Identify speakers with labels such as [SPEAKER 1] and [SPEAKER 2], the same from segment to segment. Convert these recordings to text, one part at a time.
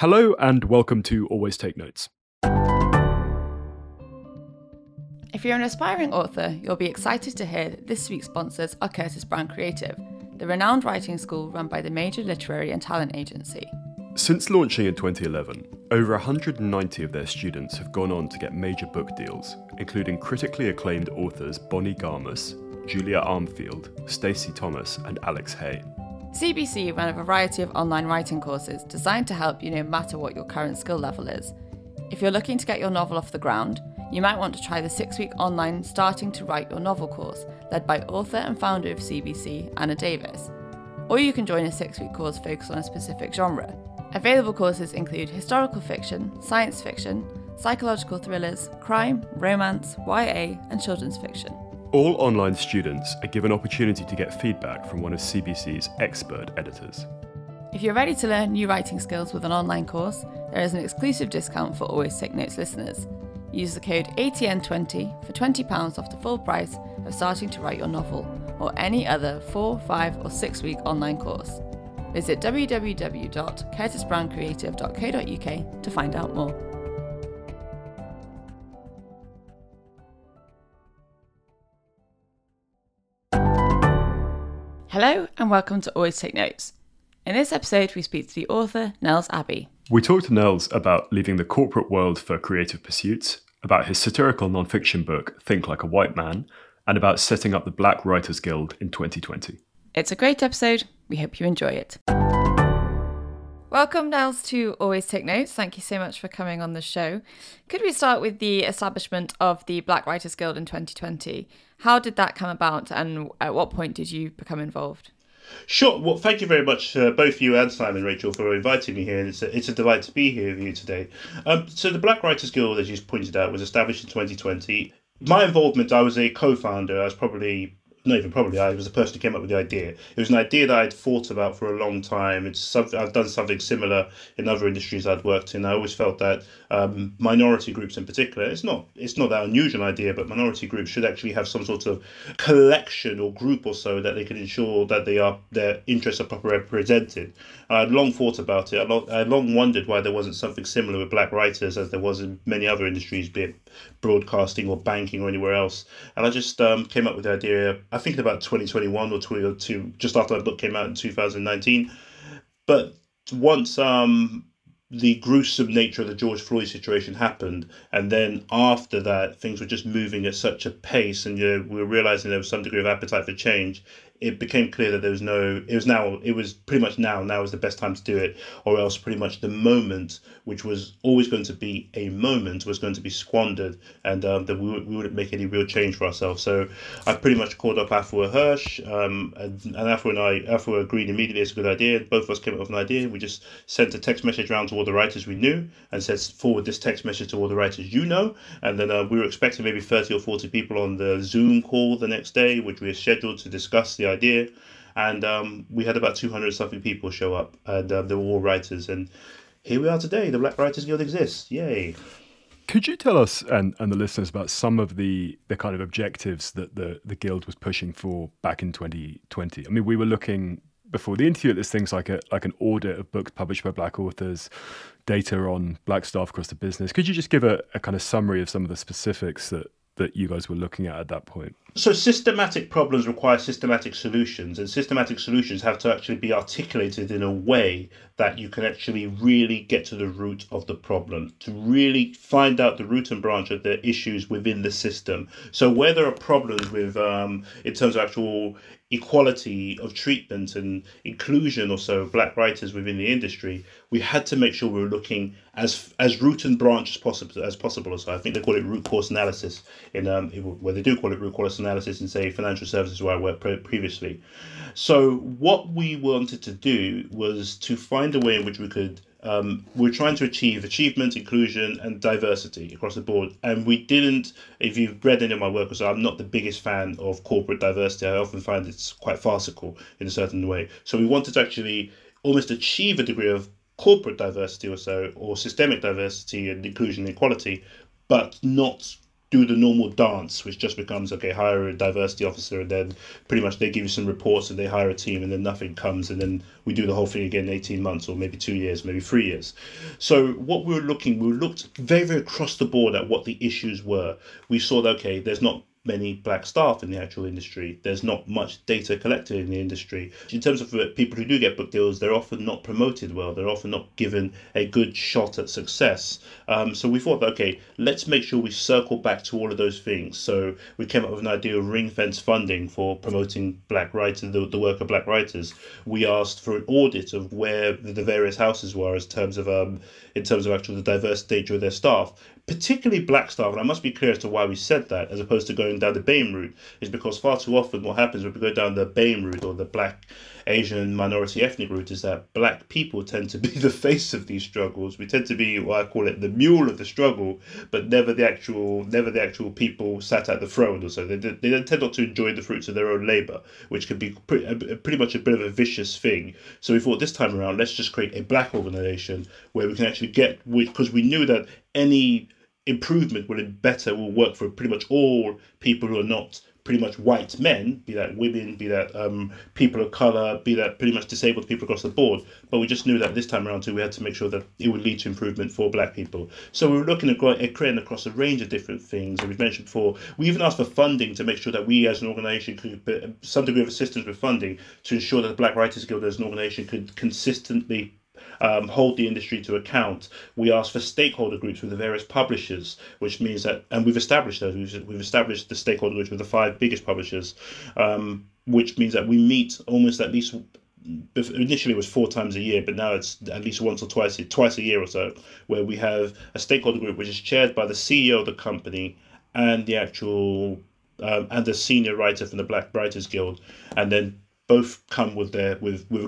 [SPEAKER 1] Hello and welcome to Always Take Notes.
[SPEAKER 2] If you're an aspiring author, you'll be excited to hear that this week's sponsors are Curtis Brown Creative, the renowned writing school run by the major literary and talent agency.
[SPEAKER 1] Since launching in 2011, over 190 of their students have gone on to get major book deals, including critically acclaimed authors Bonnie Garmus, Julia Armfield, Stacey Thomas, and Alex Hay.
[SPEAKER 2] CBC run a variety of online writing courses designed to help you no matter what your current skill level is. If you're looking to get your novel off the ground, you might want to try the 6-week online Starting to Write Your Novel course, led by author and founder of CBC, Anna Davis. Or you can join a 6-week course focused on a specific genre. Available courses include historical fiction, science fiction, psychological thrillers, crime, romance, YA, and children's fiction.
[SPEAKER 1] All online students are given opportunity to get feedback from one of CBC's expert editors.
[SPEAKER 2] If you're ready to learn new writing skills with an online course, there is an exclusive discount for Always Take Notes listeners. Use the code ATN20 for £20 off the full price of Starting to Write Your Novel, or any other 4, 5 or 6-week online course. Visit www.curtisbrowncreative.co.uk to find out more. Hello and welcome to Always Take Notes. In this episode, we speak to the author Nels Abbey.
[SPEAKER 1] We talked to Nels about leaving the corporate world for creative pursuits, about his satirical non-fiction book, Think Like a White Man, and about setting up the Black Writers Guild in 2020.
[SPEAKER 2] It's a great episode. We hope you enjoy it. Welcome, Nels, to Always Take Notes. Thank you so much for coming on the show. Could we start with the establishment of the Black Writers Guild in 2020? How did that come about and at what point did you become involved?
[SPEAKER 3] Sure. Well, thank you very much, both you and Simon, Rachel, for inviting me here. And it's a delight to be here with you today. So the Black Writers Guild, as you pointed out, was established in 2020. My involvement, I was a co-founder. I was I was the person who came up with the idea. It was an idea that I'd thought about for a long time. It's something I've done something similar in other industries I'd worked in. I always felt that minority groups in particular, it's not that unusual an idea, but minority groups should actually have some sort of collection or group or so that they can ensure that their interests are properly represented. And I'd long thought about it. I long wondered why there wasn't something similar with black writers as there was in many other industries, be it broadcasting or banking or anywhere else. And I just came up with the idea, I think in about 2021 or 2022, just after my book came out in 2019. But once the gruesome nature of the George Floyd situation happened, and then after that, things were just moving at such a pace, and we were realizing there was some degree of appetite for change. It became clear that it was pretty much now is the best time to do it, or else pretty much the moment, which was always going to be a moment, was going to be squandered, and that we wouldn't make any real change for ourselves. So I pretty much called up Afua Hirsch, and Afua agreed immediately it's a good idea. Both of us came up with an idea. We just sent a text message around to all the writers we knew and said, forward this text message to all the writers you know. And then we were expecting maybe 30 or 40 people on the Zoom call the next day, which we had scheduled to discuss the idea. And we had about 200 something people show up, and they were all writers. And here we are today. The Black Writers Guild exists. Yay.
[SPEAKER 1] Could you tell us and the listeners about some of the kind of objectives that the Guild was pushing for back in 2020? I mean, we were looking before the interview at this things like an audit of books published by black authors, data on black staff across the business. Could you just give a kind of summary of some of the specifics that you guys were looking at that point?
[SPEAKER 3] So systematic problems require systematic solutions, and systematic solutions have to actually be articulated in a way that you can actually really get to the root of the problem, to really find out the root and branch of the issues within the system. So where there are problems with, in terms of actual equality of treatment and inclusion also of black writers within the industry, we had to make sure we were looking as root and branch as possible. So I think they call it root cause analysis where they do call it root cause analysis in, say, financial services where I worked previously. So what we wanted to do was to find a way in which we could we're trying to achieve achievement, inclusion, and diversity across the board. And we didn't, if you've read any of my work, so I'm not the biggest fan of corporate diversity. I often find it's quite farcical in a certain way. So we wanted to actually almost achieve a degree of corporate diversity or systemic diversity and inclusion and equality, but not do the normal dance, which just becomes, okay, hire a diversity officer, and then pretty much they give you some reports and they hire a team, and then nothing comes, and then we do the whole thing again in 18 months or maybe 2 years, maybe 3 years. So what we looked very, very across the board at what the issues were. We saw that, okay, there's not many black staff in the actual industry. There's not much data collected in the industry. In terms of people who do get book deals, they're often not promoted well. They're often not given a good shot at success. So we thought, okay, let's make sure we circle back to all of those things. So we came up with an idea of ring fence funding for promoting black writers, the work of black writers. We asked for an audit of where the various houses were in terms of actual the diverse nature of their staff, particularly black staff. And I must be clear as to why we said that, as opposed to going down the BAME route, is because far too often what happens when we go down the BAME route, or the black, Asian, minority ethnic route, is that black people tend to be the face of these struggles. We tend to be what I call it the mule of the struggle, but never the actual people sat at the throne. Or so they tend not to enjoy the fruits of their own labour, which can be pretty much a bit of a vicious thing. So we thought this time around, let's just create a black organisation where we can actually get, because we knew that any improvement will work for pretty much all people who are not pretty much white men, be that women, be that people of colour, be that pretty much disabled people across the board. But we just knew that this time around too, we had to make sure that it would lead to improvement for black people. So we were looking at creating across a range of different things. And we've mentioned before, we even asked for funding to make sure that we as an organisation could put some degree of assistance with funding to ensure that the Black Writers Guild as an organisation could consistently hold the industry to account. We asked for stakeholder groups with the various publishers, which means that, and we've established those. We've established the stakeholder groups with the 5 biggest publishers, which means that we meet almost at least. Initially it was 4 times a year, but now it's at least once or twice a year or so, where we have a stakeholder group which is chaired by the CEO of the company and the actual and the senior writer from the Black Writers Guild, and then both come with a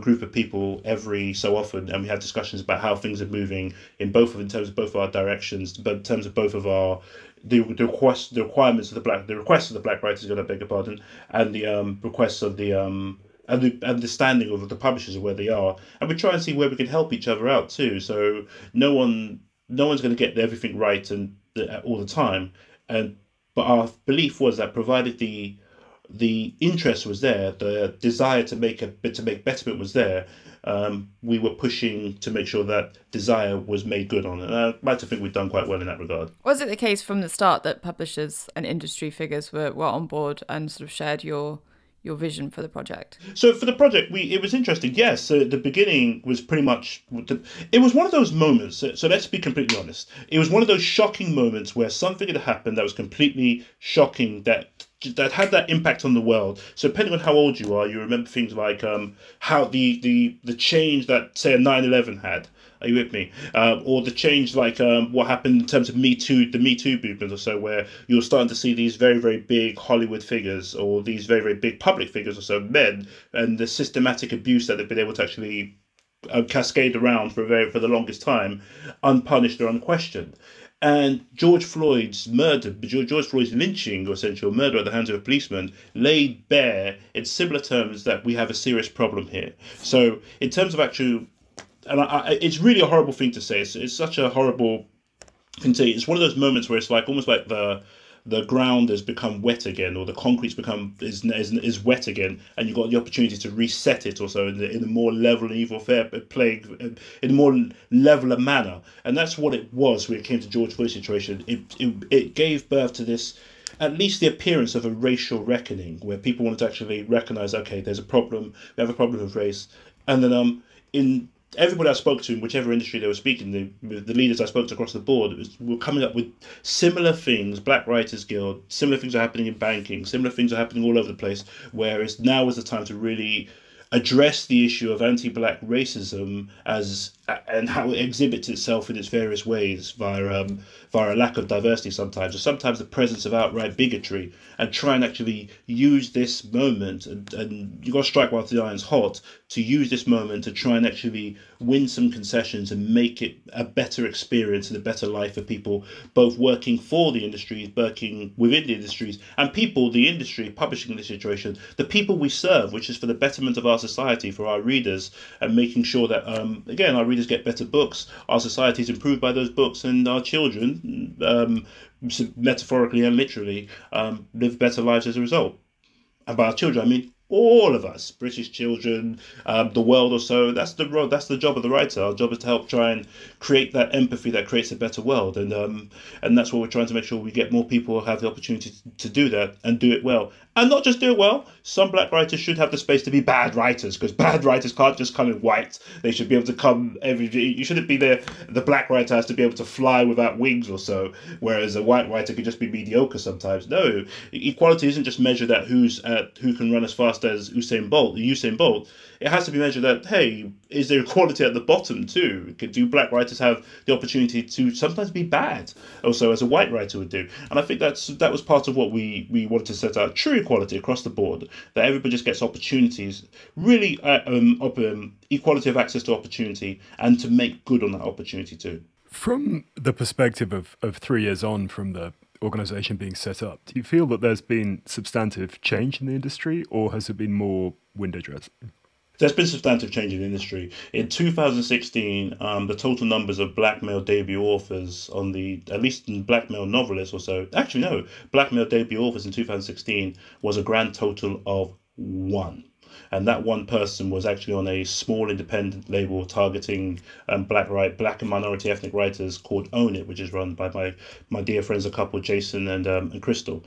[SPEAKER 3] group of people every so often, and we have discussions about how things are moving in terms of both of our directions, but in terms of both of our the requests of the Black Writers Guild, I beg your pardon, and the requests of the and the understanding of the publishers of where they are, and we try and see where we can help each other out too. So no one's going to get everything right and all the time, but our belief was that provided the interest was there, the desire to make betterment was there, we were pushing to make sure that desire was made good on it. And I'd like to think we've done quite well in that regard.
[SPEAKER 2] Was it the case from the start that publishers and industry figures were on board and sort of shared your vision for the project?
[SPEAKER 3] So for the project, it was interesting. Yes, so the beginning was pretty much, it was one of those moments. So let's be completely honest. It was one of those shocking moments where something had happened that was completely shocking, that had that impact on the world. So depending on how old you are, you remember things like how the change that, say, a 9/11 had. Are you with me? Or the change like what happened in terms of Me Too, the Me Too movement or so, where you're starting to see these very, very big Hollywood figures or these very, very big public figures or so, men, and the systematic abuse that they've been able to actually cascade around for the longest time, unpunished or unquestioned. And George Floyd's lynching, or essential murder at the hands of a policeman, laid bare in similar terms that we have a serious problem here. So in terms of actual, and it's really a horrible thing to say. It's such a horrible thing to say. It's one of those moments where it's like almost like the ground has become wet again, or the concrete's is wet again, and you've got the opportunity to reset it also in a more level and even fair playing in a more leveler manner. And that's what it was when it came to George Floyd's situation. It gave birth to this, at least the appearance of a racial reckoning, where people wanted to actually recognize, okay, there's a problem, we have a problem with race. And then in everybody I spoke to, in whichever industry they were speaking, the leaders I spoke to across the board, were coming up with similar things. Black Writers Guild, similar things are happening in banking, similar things are happening all over the place, whereas now is the time to really address the issue of anti-black racism and how it exhibits itself in its various ways via a lack of diversity sometimes, or sometimes the presence of outright bigotry, and try and actually use this moment, and you've got to strike while the iron's hot, to use this moment to try and actually win some concessions and make it a better experience and a better life for people, both working for the industries, working within the industries, and people, the industry, publishing in this situation, the people we serve, which is for the betterment of our society, for our readers, and making sure that, again, our readers get better books, our society is improved by those books, and our children, metaphorically and literally, live better lives as a result. And by our children, I mean all of us, British children, the world or so. That's the job of the writer. Our job is to help try and create that empathy that creates a better world, and that's what we're trying to make sure we get more people have the opportunity to do that and do it well. And not just do it well. Some black writers should have the space to be bad writers, because bad writers can't just come in white. They should be able to come every day. You shouldn't be there. The black writer has to be able to fly without wings or so, whereas a white writer could just be mediocre sometimes. No, equality isn't just measured at who can run as fast as Usain Bolt. It has to be measured at, hey, is there equality at the bottom too? Do black writers have the opportunity to sometimes be bad, also as a white writer would do? And I think that was part of what we wanted to set out: true equality across the board, that everybody just gets opportunities, really equality of access to opportunity, and to make good on that opportunity too.
[SPEAKER 1] From the perspective of 3 years on from the organisation being set up, do you feel that there's been substantive change in the industry, or has it been more window dressing?
[SPEAKER 3] There's been substantive change in the industry. In 2016, the total numbers of black male debut authors at least in black male novelists or so, actually no, black male debut authors in 2016 was a grand total of 1. And that one person was actually on a small independent label targeting black and minority ethnic writers called Own It, which is run by my dear friends, a couple, Jason and Crystal.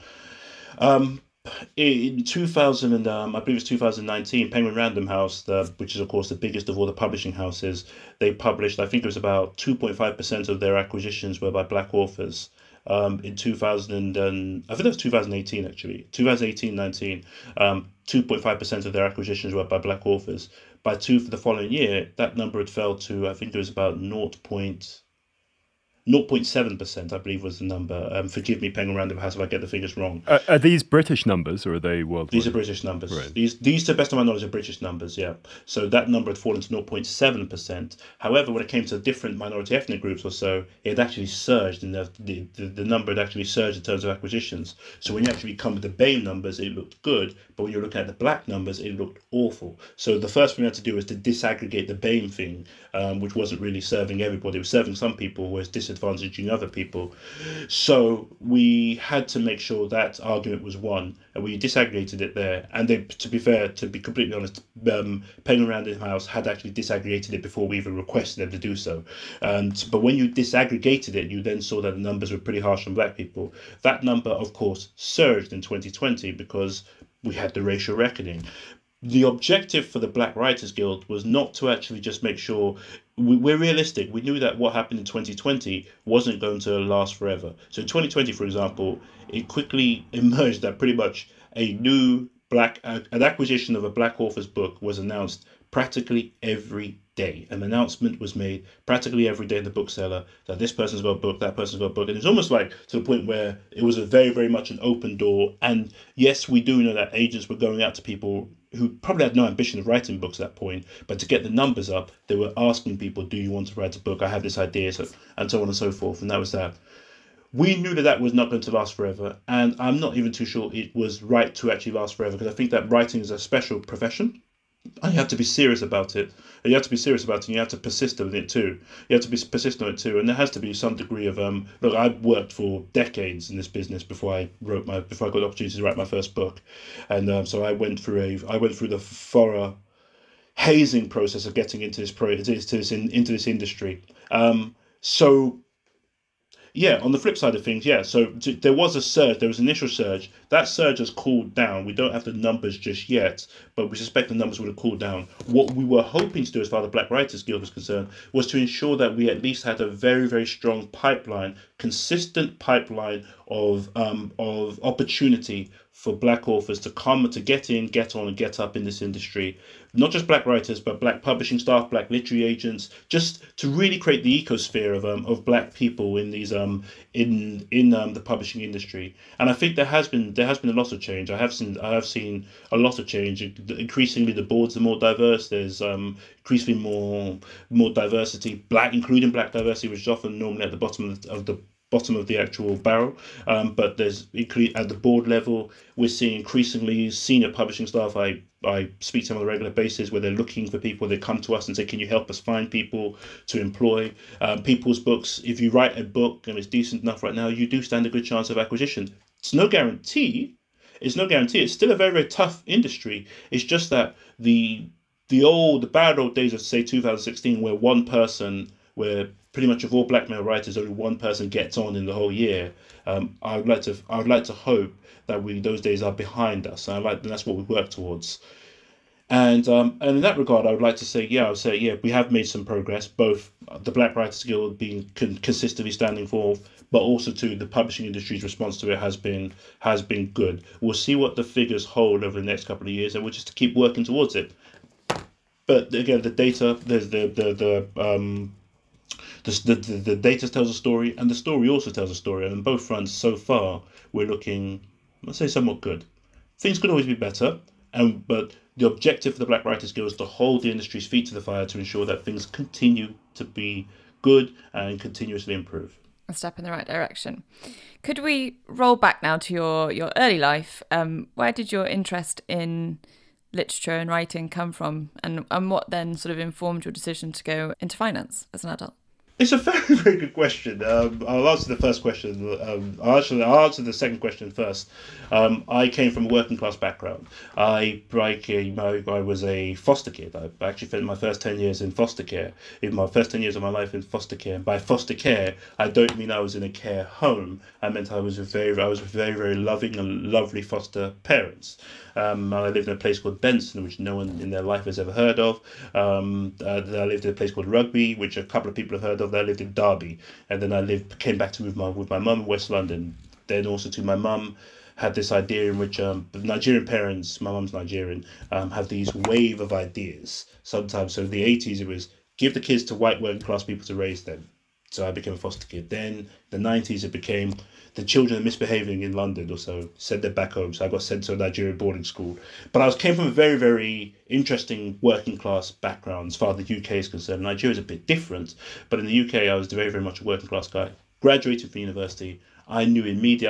[SPEAKER 3] In 2000 I believe it's 2019, Penguin Random House, which is of course the biggest of all the publishing houses, they published, I think it was about 2.5% of their acquisitions were by black authors. In 2000 I think that was 2018 actually, 2018-19, 2.5% of their acquisitions were by black authors. For the following year, that number had fell to, I think it was about 0.7%, I believe was the number. Forgive me, Penguin Random House, if I get the figures wrong.
[SPEAKER 1] Are these British numbers, or are they worldwide?
[SPEAKER 3] These are British numbers.
[SPEAKER 1] Right.
[SPEAKER 3] These, to the best of my knowledge, are British numbers, yeah. So that number had fallen to 0.7%. However, when it came to different minority ethnic groups or so, it had actually surged, and the number had actually surged in terms of acquisitions. So when you actually come with the BAME numbers, it looked good, but when you're looking at the black numbers, it looked awful. So the first thing we had to do was to disaggregate the BAME thing, which wasn't really serving everybody. It was serving some people, whereas disadvantaging other people. So we had to make sure that argument was won, and we disaggregated it there. And they, to be completely honest, Penguin Random House had actually disaggregated it before we even requested them to do so. But when you disaggregated it, you then saw that the numbers were pretty harsh on black people. That number, of course, surged in 2020 because we had the racial reckoning. The objective for the Black Writers Guild was not to actually just make sure we're realistic. We knew that what happened in 2020 wasn't going to last forever. So in 2020, for example, it quickly emerged that pretty much an acquisition of a black author's book was announced practically every day. An announcement was made practically every day in the bookseller that this person's got a book, that person's got a book. And it's almost like to the point where it was a very, very much an open door. And yes, we do know that agents were going out to people who probably had no ambition of writing books at that point, but to get the numbers up, they were asking people, do you want to write a book? I have this idea, and so on and so forth. And that was that. We knew that was not going to last forever, and I'm not even too sure it was right to actually last forever, because I think that writing is a special profession. And you have to be serious about it. And you have to be serious about it, and you have to persist with it too. You have to be persistent with it too. And there has to be some degree of look, I worked for decades in this business before I got the opportunity to write my first book. And so I went through the thorough hazing process of getting into this industry. So yeah, on the flip side of things, yeah, so there was a surge, there was an initial surge. That surge has cooled down. We don't have the numbers just yet, but we suspect the numbers would have cooled down. What we were hoping to do as far as the Black Writers Guild was concerned was to ensure that we at least had a very, very strong pipeline, consistent pipeline of opportunity for black authors to come, to get in, get on and get up in this industry. Not just black writers, but black publishing staff, black literary agents, just to really create the ecosphere of black people in these in the publishing industry. And I think there has been a lot of change. I have seen a lot of change. Increasingly, the boards are more diverse. There's increasingly more diversity, including black diversity, which is often normally at the bottom bottom of the actual barrel. But there's at the board level, we're seeing increasingly senior publishing staff. I speak to them on a regular basis where they're looking for people. They come to us and say, can you help us find people to employ? People's books, if you write a book and it's decent enough right now, you do stand a good chance of acquisition. It's no guarantee. It's still a very, very tough industry. It's just that the bad old days of, say, 2016, where pretty much of all black male writers, only one person gets on in the whole year. I would like to hope that those days are behind us. And that's what we work towards. And in that regard, I would like to say, we have made some progress, both the Black Writers Guild being consistently standing forth, but also too the publishing industry's response to it has been good. We'll see what the figures hold over the next couple of years, and we'll just keep working towards it. But again, the data, there's the data tells a story, and the story also tells a story. And on both fronts, so far, we're looking, let's say, somewhat good. Things could always be better, but the objective for the Black Writers Guild is to hold the industry's feet to the fire to ensure that things continue to be good and continuously improve.
[SPEAKER 2] A step in the right direction. Could we roll back now to your early life? Where did your interest in literature and writing come from, and what then sort of informed your decision to go into finance as an adult?
[SPEAKER 3] It's a very, very good question. I'll answer the first question. I'll answer the second question first. I came from a working class background. I was a foster kid. I actually spent my first 10 years in foster care. In my first 10 years of my life in foster care. And by foster care, I don't mean I was in a care home. I meant I was with very, very loving and lovely foster parents. I lived in a place called Benson, which no one in their life has ever heard of. I lived in a place called Rugby, which a couple of people have heard of. I lived in Derby, and then came back to with my mum in West London. Then also to my mum had this idea in which Nigerian parents, my mum's Nigerian, have these wave of ideas sometimes. So in the 80s, it was give the kids to white working class people to raise them. So I became a foster kid. Then the 90s, it became the children are misbehaving in London or so, send them back home. So I got sent to a Nigerian boarding school. But I came from a very, very interesting working class background as far as the UK is concerned. Nigeria is a bit different, but in the UK, I was very, very much a working class guy. Graduated from university. I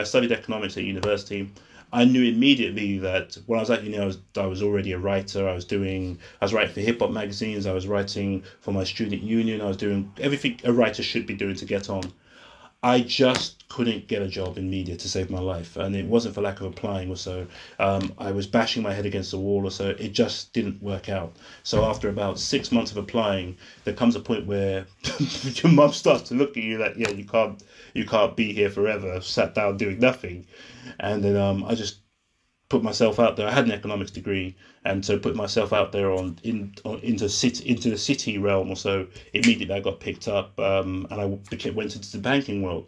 [SPEAKER 3] studied economics at university. I knew immediately that when I was at uni, I was already a writer. I was writing for hip hop magazines. I was writing for my student union. I was doing everything a writer should be doing to get on. I just couldn't get a job in media to save my life, and it wasn't for lack of applying or so. I was bashing my head against the wall or so. It just didn't work out. So after about 6 months of applying, there comes a point where your mum starts to look at you like, you can't be here forever, sat down doing nothing. And then I just put myself out there. I had an economics degree, and so put myself out there into the city realm or so. Immediately I got picked up, and I went into the banking world.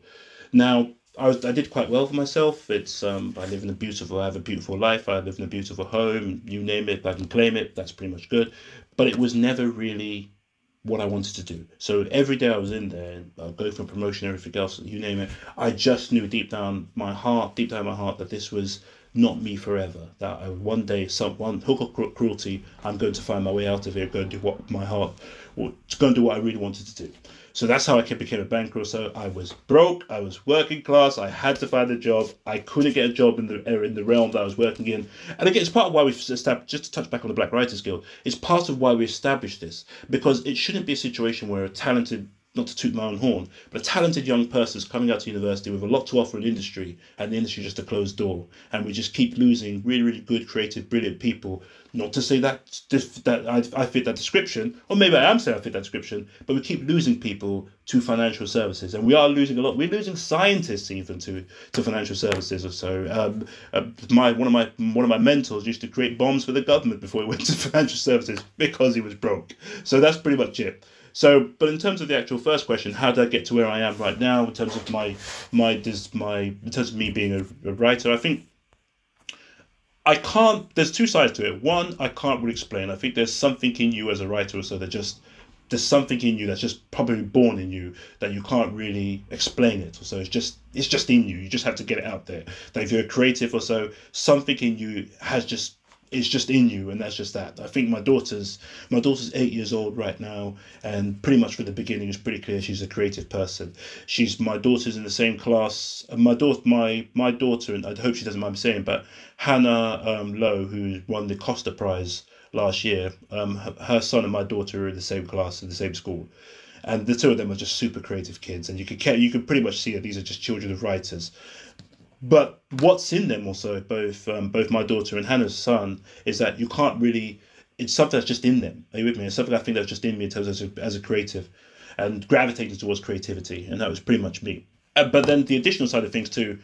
[SPEAKER 3] Now I did quite well for myself. I have a beautiful life. I live in a beautiful home. You name it, I can claim it. That's pretty much good. But it was never really what I wanted to do. So every day I was in there, going for promotion, everything else, you name it. I just knew deep down my heart, that this was not me forever. That one day, one hook or crook cruelty, I'm going to find my way out of here, go and do what I really wanted to do. So that's how I became a banker. So I was broke, I was working class, I had to find a job. I couldn't get a job in the realm that I was working in. And again, it's part of why we've established, just to touch back on the Black Writers Guild, it's part of why we established this, because it shouldn't be a situation where a talented, not to toot my own horn, but a talented young person is coming out to university with a lot to offer in industry, and the industry is just a closed door, and we just keep losing really, really good, creative, brilliant people. Not to say that I fit that description, or maybe I am saying I fit that description, but we keep losing people to financial services, and we are losing a lot. We're losing scientists even to financial services or so. One of my mentors used to create bombs for the government before he went to financial services because he was broke. So that's pretty much it. So, but in terms of the actual first question, how did I get to where I am right now? In terms of in terms of me being a writer, I think there's two sides to it. One, I can't really explain. I think there's something in you as a writer, or so there's something in you that's just probably born in you that you can't really explain it. Or so it's just in you. You just have to get it out there. That if you're a creative or so, something in you has just it's just in you, and that's just that. I think my daughter's 8 years old right now, and pretty much from the beginning it's pretty clear she's a creative person. My daughter's in the same class. My daughter, and I hope she doesn't mind me saying, but Hannah Lowe, who won the Costa Prize last year, her son and my daughter are in the same class in the same school, and the two of them are just super creative kids, and you could pretty much see that these are just children of writers. But what's in them also, both my daughter and Hannah's son, is that you can't really. It's something that's just in them. Are you with me? It's something I think that's just in me in terms of as a creative, and gravitating towards creativity, and that was pretty much me. But then the additional side of things too,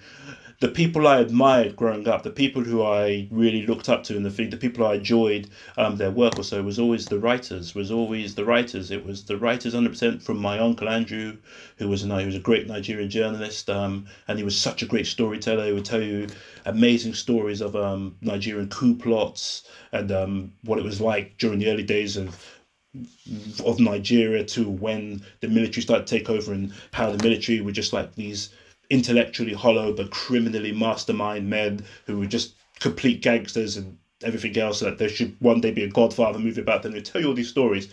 [SPEAKER 3] the people I admired growing up, the people who I really looked up to, and the people I enjoyed their work also was always the writers. It was the writers 100% from my uncle Andrew, who was a great Nigerian journalist, and he was such a great storyteller. He would tell you amazing stories of Nigerian coup plots and what it was like during the early days of Nigeria to when the military started to take over, and how the military were just like these intellectually hollow but criminally mastermind men who were just complete gangsters and everything else, that there should one day be a Godfather movie about them. They tell you all these stories,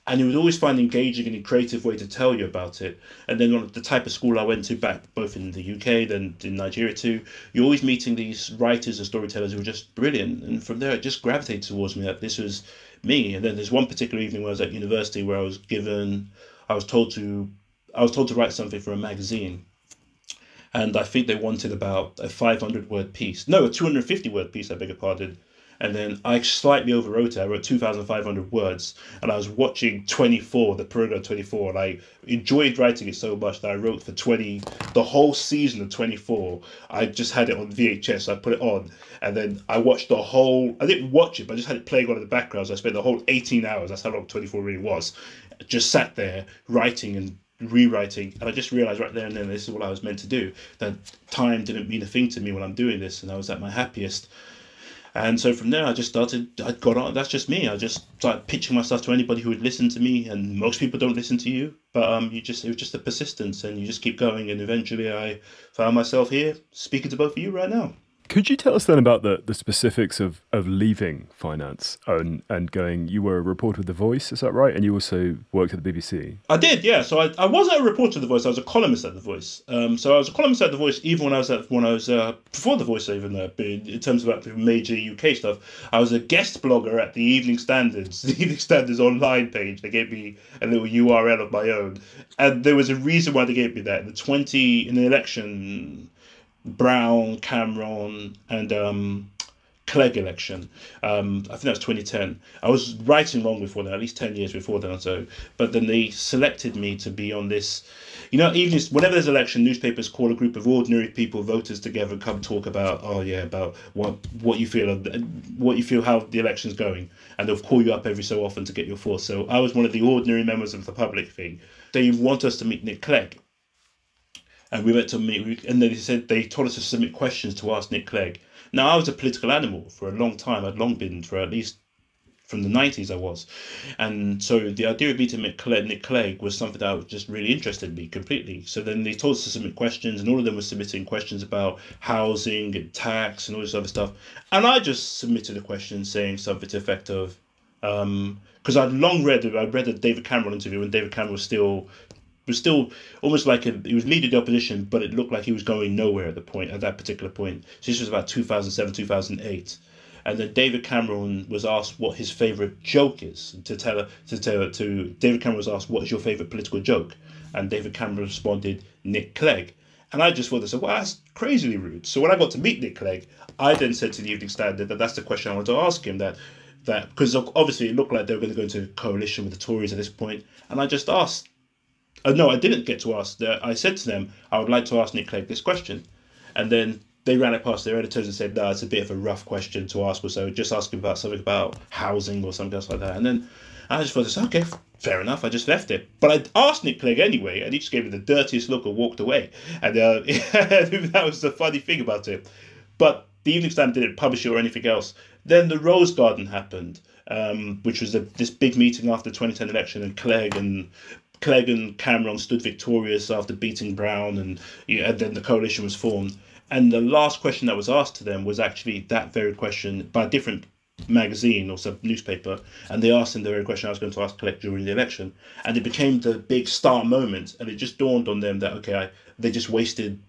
[SPEAKER 3] and you would always find engaging and a creative way to tell you about it. And then on the type of school I went to, back both in the UK then in Nigeria too, you're always meeting these writers and storytellers who were just brilliant, and from there it just gravitated towards me that this was me. And then there's one particular evening when I was at university where I was told to write something for a magazine, and I think they wanted about a 500-word piece. No, a 250-word piece, I beg your pardon. And then I slightly overwrote it. I wrote 2,500 words, and I was watching 24, the program 24, and I enjoyed writing it so much that I wrote for the whole season of 24. I just had it on VHS, so I put it on, and then I watched the whole. I didn't watch it, but I just had it playing on in the background. So I spent the whole 18 hours. That's how long 24 really was. Just sat there writing and rewriting, and I just realized right there and then this is what I was meant to do. That time didn't mean a thing to me when I'm doing this, and I was at my happiest. And so from there, I got on. That's just me. I just started pitching my stuff to anybody who would listen to me, and most people don't listen to you, but it was just a persistence, and you just keep going, and eventually I found myself here speaking to both of you right now.
[SPEAKER 1] Could you tell us then about the specifics of leaving finance and going, you were a reporter with The Voice, is that right? And you also worked at the BBC.
[SPEAKER 3] I did, yeah. So I wasn't a reporter at The Voice, I was a columnist at The Voice. So I was a columnist at The Voice even when I was before The Voice even, in terms of major UK stuff. I was a guest blogger at the Evening Standards, online page. They gave me a little URL of my own. And there was a reason why they gave me that. In the election, Brown, Cameron, and Clegg election. I think that was 2010. I was writing long before that, at least 10 years before that or so. But then they selected me to be on this. Even whenever there's an election, newspapers call a group of ordinary people, voters together, and come talk about about what you feel how the election's going, and they'll call you up every so often to get your thoughts. So I was one of the ordinary members of the public thing. They want us to meet Nick Clegg. And we went to meet, and they told us to submit questions to ask Nick Clegg. Now, I was a political animal for a long time. I'd long been for at least from the 90s I was. And so the idea of meeting Nick Clegg was something that just really interested me completely. So then they told us to submit questions, and all of them were submitting questions about housing and tax and all this other stuff. And I just submitted a question saying something to the effect of, because I'd read a David Cameron interview when David Cameron was still almost like he was leading the opposition, but it looked like he was going nowhere at that particular point. So this was about 2007, 2008. And then David Cameron was asked what his favourite joke is. David Cameron was asked, what is your favourite political joke? And David Cameron responded, Nick Clegg. And I just thought, well, that's crazily rude. So when I got to meet Nick Clegg, I then said to the Evening Standard that that's the question I wanted to ask him, that because obviously it looked like they were going to go into coalition with the Tories at this point. And I just asked, no, I didn't get to ask. I said to them, I would like to ask Nick Clegg this question. And then they ran it past their editors and said, no, it's a bit of a rough question to ask. So just ask him about something about housing or something else like that. And then I just thought, okay, fair enough. I just left it. But I asked Nick Clegg anyway, and he just gave me the dirtiest look and walked away. And that was the funny thing about it. But the Evening Standard didn't publish it or anything else. Then the Rose Garden happened, which was this big meeting after the 2010 election, and Clegg and Cameron stood victorious after beating Brown, and then the coalition was formed. And the last question that was asked to them was actually that very question by a different magazine or some newspaper, and they asked him the very question I was going to ask Collect during the election, and it became the big star moment, and it just dawned on them that they just wasted.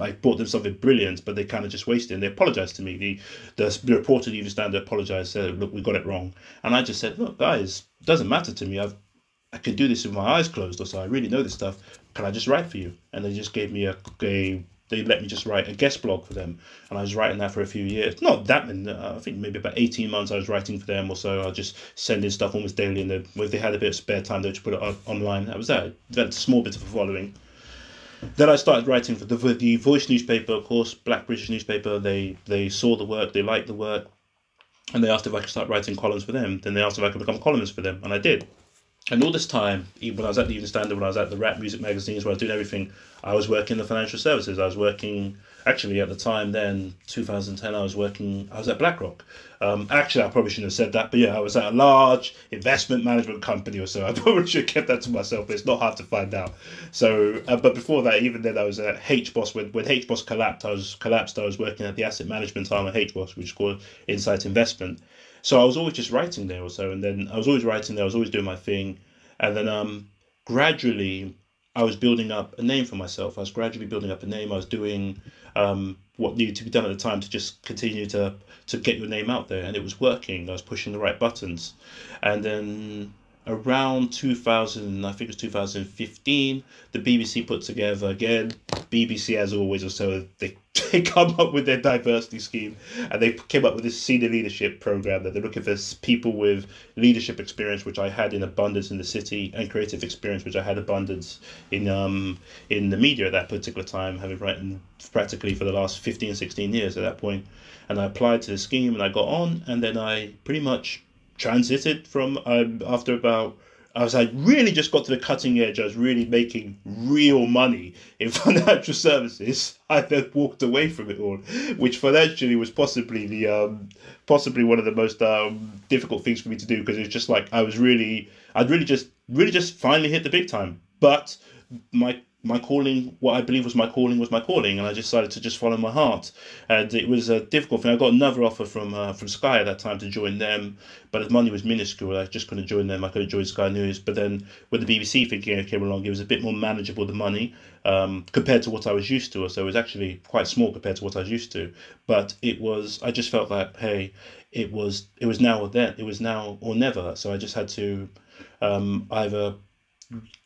[SPEAKER 3] I bought them something brilliant, but they kind of just wasted it. And they apologized to me. The reporter at the Evening Standard apologized, said, "Look, we got it wrong." And I just said, "Look, guys, it doesn't matter to me. I can do this with my eyes closed, or so I really know this stuff. Can I just write for you?" And they just gave me they let me just write a guest blog for them, and I was writing that for a few years. Not that many, I think maybe about 18 months I was writing for them or so. I was just sending stuff almost daily, and if they had a bit of spare time, they'd just put it up online. That was that. They had a small bit of a following. Then I started writing for the Voice newspaper, of course, Black British newspaper. They saw the work, they liked the work, and they asked if I could start writing columns for them. Then they asked if I could become a columnist for them, and I did. And all this time, even when I was at the Evening Standard, when I was at the rap music magazines, when I was doing everything, I was working in the financial services. I was working, actually at the time then, 2010, I was at BlackRock. Actually, I probably shouldn't have said that, but yeah, I was at a large investment management company or so. I probably should have kept that to myself, but it's not hard to find out. So, but before that, even then, I was at HBOS. When HBOS collapsed, I was working at the asset management arm of HBOS, which is called Insight Investment. So I was always just writing there or so, and then I was always writing there, I was always doing my thing, and then gradually I was building up a name for myself. I was gradually building up a name. I was doing what needed to be done at the time to just continue to get your name out there, and it was working. I was pushing the right buttons, and then around 2000, I think it was 2015, the BBC put together again. BBC, as always, or so they come up with their diversity scheme, and they came up with this senior leadership program that they're looking for people with leadership experience, which I had in abundance in the city, and creative experience, which I had abundance in the media at that particular time, having written practically for the last 15, 16 years at that point. And I applied to the scheme, and I got on, and then I pretty much transited from after about. I really just got to the cutting edge. I was really making real money in financial services. I then walked away from it all, which financially was possibly one of the most difficult things for me to do, because it's just like I'd really just finally hit the big time. But my calling, what I believe was my calling, and I decided to just follow my heart. And it was a difficult thing. I got another offer from Sky at that time to join them, but the money was minuscule. I just couldn't join them. I could have joined Sky News, but then with the BBC thing came along, it was a bit more manageable, the money, compared to what I was used to. So it was actually quite small compared to what I was used to. But I just felt like, hey, it was now or then. It was now or never. So I just had to either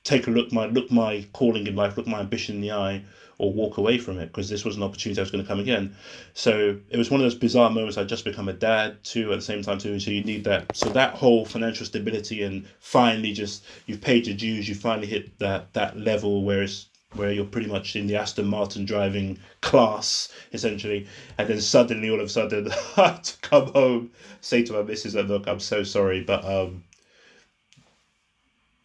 [SPEAKER 3] take a look my calling in life, look my ambition in the eye, or walk away from it, because this was an opportunity that was going to come again. So it was one of those bizarre moments. I'd just become a dad too at the same time too, so you need that. So that whole financial stability, and finally just you've paid your dues, you finally hit that level where you're pretty much in the Aston Martin driving class, essentially. And then suddenly, all of a sudden, I had to come home, say to my missus, look, I'm so sorry, but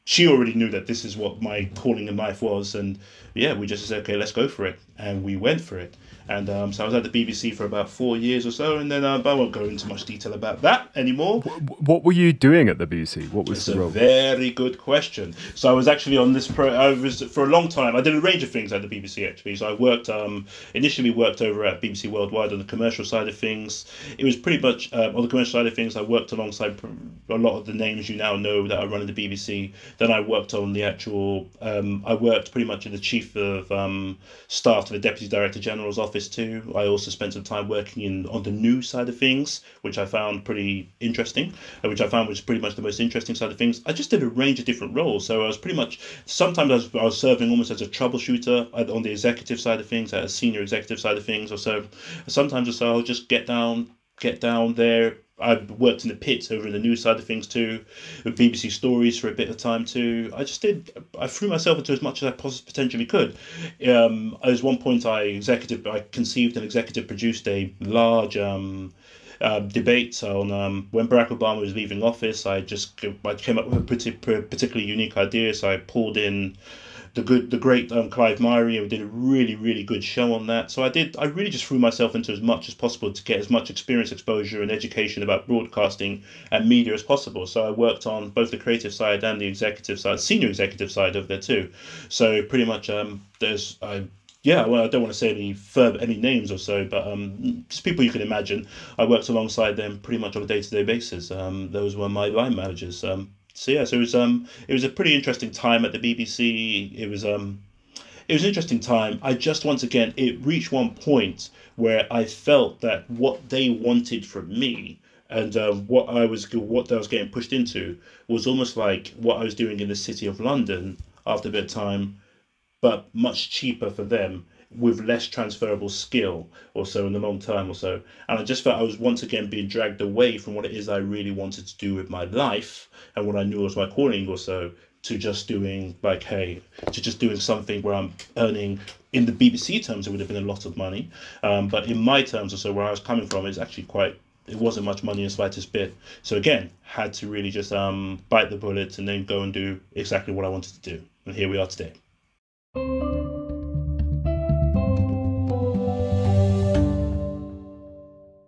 [SPEAKER 3] she already knew that this is what my calling in life was. And yeah, we just said, okay, let's go for it. And we went for it. And so I was at the BBC for about 4 years or so, and then I won't go into much detail about that anymore.
[SPEAKER 1] What were you doing at the BBC? What was the role?
[SPEAKER 3] It's a very good question. So I was actually on this I was for a long time. I did a range of things at the BBC actually. So I worked initially worked over at BBC Worldwide on the commercial side of things. It was pretty much on the commercial side of things. I worked alongside a lot of the names you now know that are running the BBC. Then I worked on the actual. I worked pretty much in the chief of staff to the Deputy Director General's office too. I also spent some time working on the news side of things, which I found pretty interesting, which I found was pretty much the most interesting side of things. I just did a range of different roles. So I was pretty much, sometimes I was serving almost as a troubleshooter on the executive side of things, at a senior executive side of things or so. Sometimes or so I'll just get down there. I worked in the pits over in the news side of things too, with BBC Stories for a bit of time too. I threw myself into as much as I potentially could. At one point I conceived and executive produced a large debate on when Barack Obama was leaving office. I came up with a particularly unique idea, so I pulled in the great Clive Myrie, and we did a really, really good show on that. So I really just threw myself into as much as possible to get as much experience, exposure, and education about broadcasting and media as possible. So I worked on both the creative side and the executive side, senior executive side of there too. So pretty much I yeah, well, I don't want to say any names or so, but just people you can imagine. I worked alongside them pretty much on a day-to-day basis. Those were my line managers. So yeah, so it was a pretty interesting time at the BBC. It was an interesting time. I just once again it reached one point where I felt that what they wanted from me and what I was getting pushed into was almost like what I was doing in the city of London after a bit of time, but much cheaper for them with less transferable skill or so in the long term or so. And I just felt I was once again being dragged away from what it is I really wanted to do with my life and what I knew was my calling or so to just doing to just doing something where I'm earning in the BBC terms, it would have been a lot of money. But in my terms or so where I was coming from, it wasn't much money in the slightest bit. So again, had to really just bite the bullet and then go and do exactly what I wanted to do. And here we are today.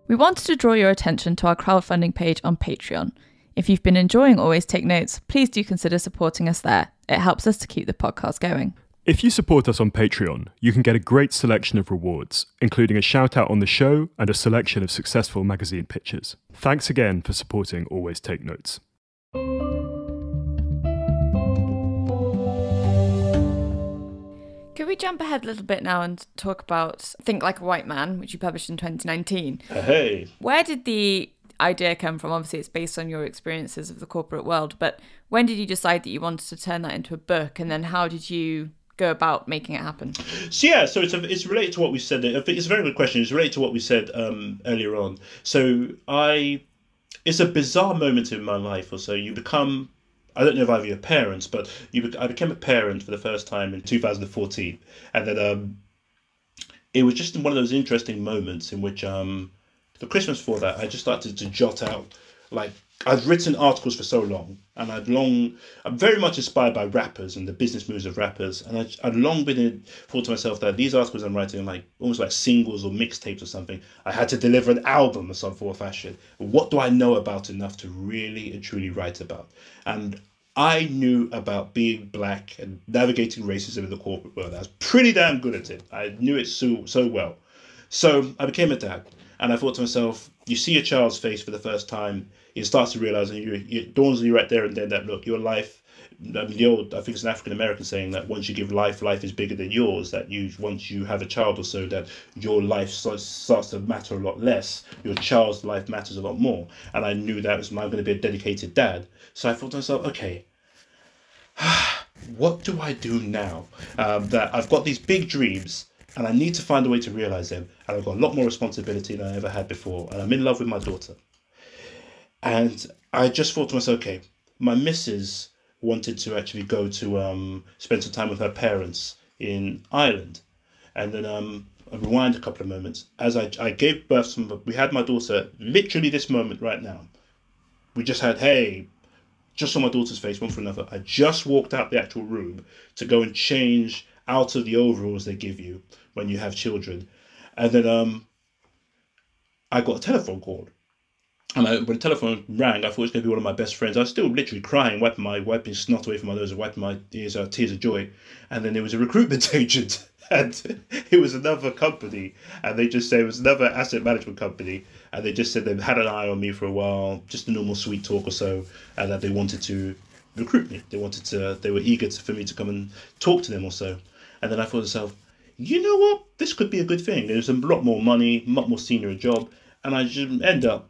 [SPEAKER 2] We wanted to draw your attention to our crowdfunding page on Patreon. If you've been enjoying Always Take Notes, please do consider supporting us there. It helps us to keep the podcast going.
[SPEAKER 1] If you support us on Patreon, you can get a great selection of rewards, including a shout out on the show and a selection of successful magazine pictures. Thanks again for supporting Always Take Notes.
[SPEAKER 2] Could we jump ahead a little bit now and talk about Think Like a White Man, which you published in 2019?
[SPEAKER 3] Hey.
[SPEAKER 2] Where did the idea come from? Obviously, it's based on your experiences of the corporate world, but when did you decide that you wanted to turn that into a book? And then how did you go about making it happen?
[SPEAKER 3] So yeah, so it's related to what we said. I think it's a very good question. It's related to what we said earlier on. So it's a bizarre moment in my life or so. You become, I don't know if either of your parents, but I became a parent for the first time in 2014. And then it was just one of those interesting moments in which the Christmas before that, I just started to jot out, like, I'd written articles for so long, and I'm very much inspired by rappers and the business moves of rappers, and I'd long thought to myself that these articles I'm writing are like almost like singles or mixtapes or something. I had to deliver an album of some form or fashion. What do I know about enough to really and truly write about? And I knew about being black and navigating racism in the corporate world. I was pretty damn good at it. I knew it so well. So I became a dad, and I thought to myself, you see a child's face for the first time, it starts to realize, and it dawns on you right there and then that, look, your life, I think it's an African American saying that once you give life is bigger than yours, that once you have a child or so, that your life starts to matter a lot less, your child's life matters a lot more. And I knew that I'm going to be a dedicated dad. So I thought to myself, okay, what do I do now? That I've got these big dreams, and I need to find a way to realize them. And I've got a lot more responsibility than I ever had before. And I'm in love with my daughter. And I just thought to myself, okay, my missus wanted to actually go to spend some time with her parents in Ireland. And then I rewind a couple of moments. As I gave birth, we had my daughter literally this moment right now. We just had, just saw my daughter's face, one for another. I just walked out the actual room to go and change out of the overalls they give you when you have children. And then I got a telephone call. And when the telephone rang, I thought it was going to be one of my best friends. I was still literally crying, wiping snot away from my nose and wiping my ears out, tears of joy. And then it was a recruitment agent, and it was another company. And they just said it was another asset management company. And they just said they'd had an eye on me for a while, just a normal sweet talk or so, and that they wanted to recruit me. They were eager for me to come and talk to them or so. And then I thought to myself, you know what? This could be a good thing. There's a lot more money, a lot more senior job. And I just end up,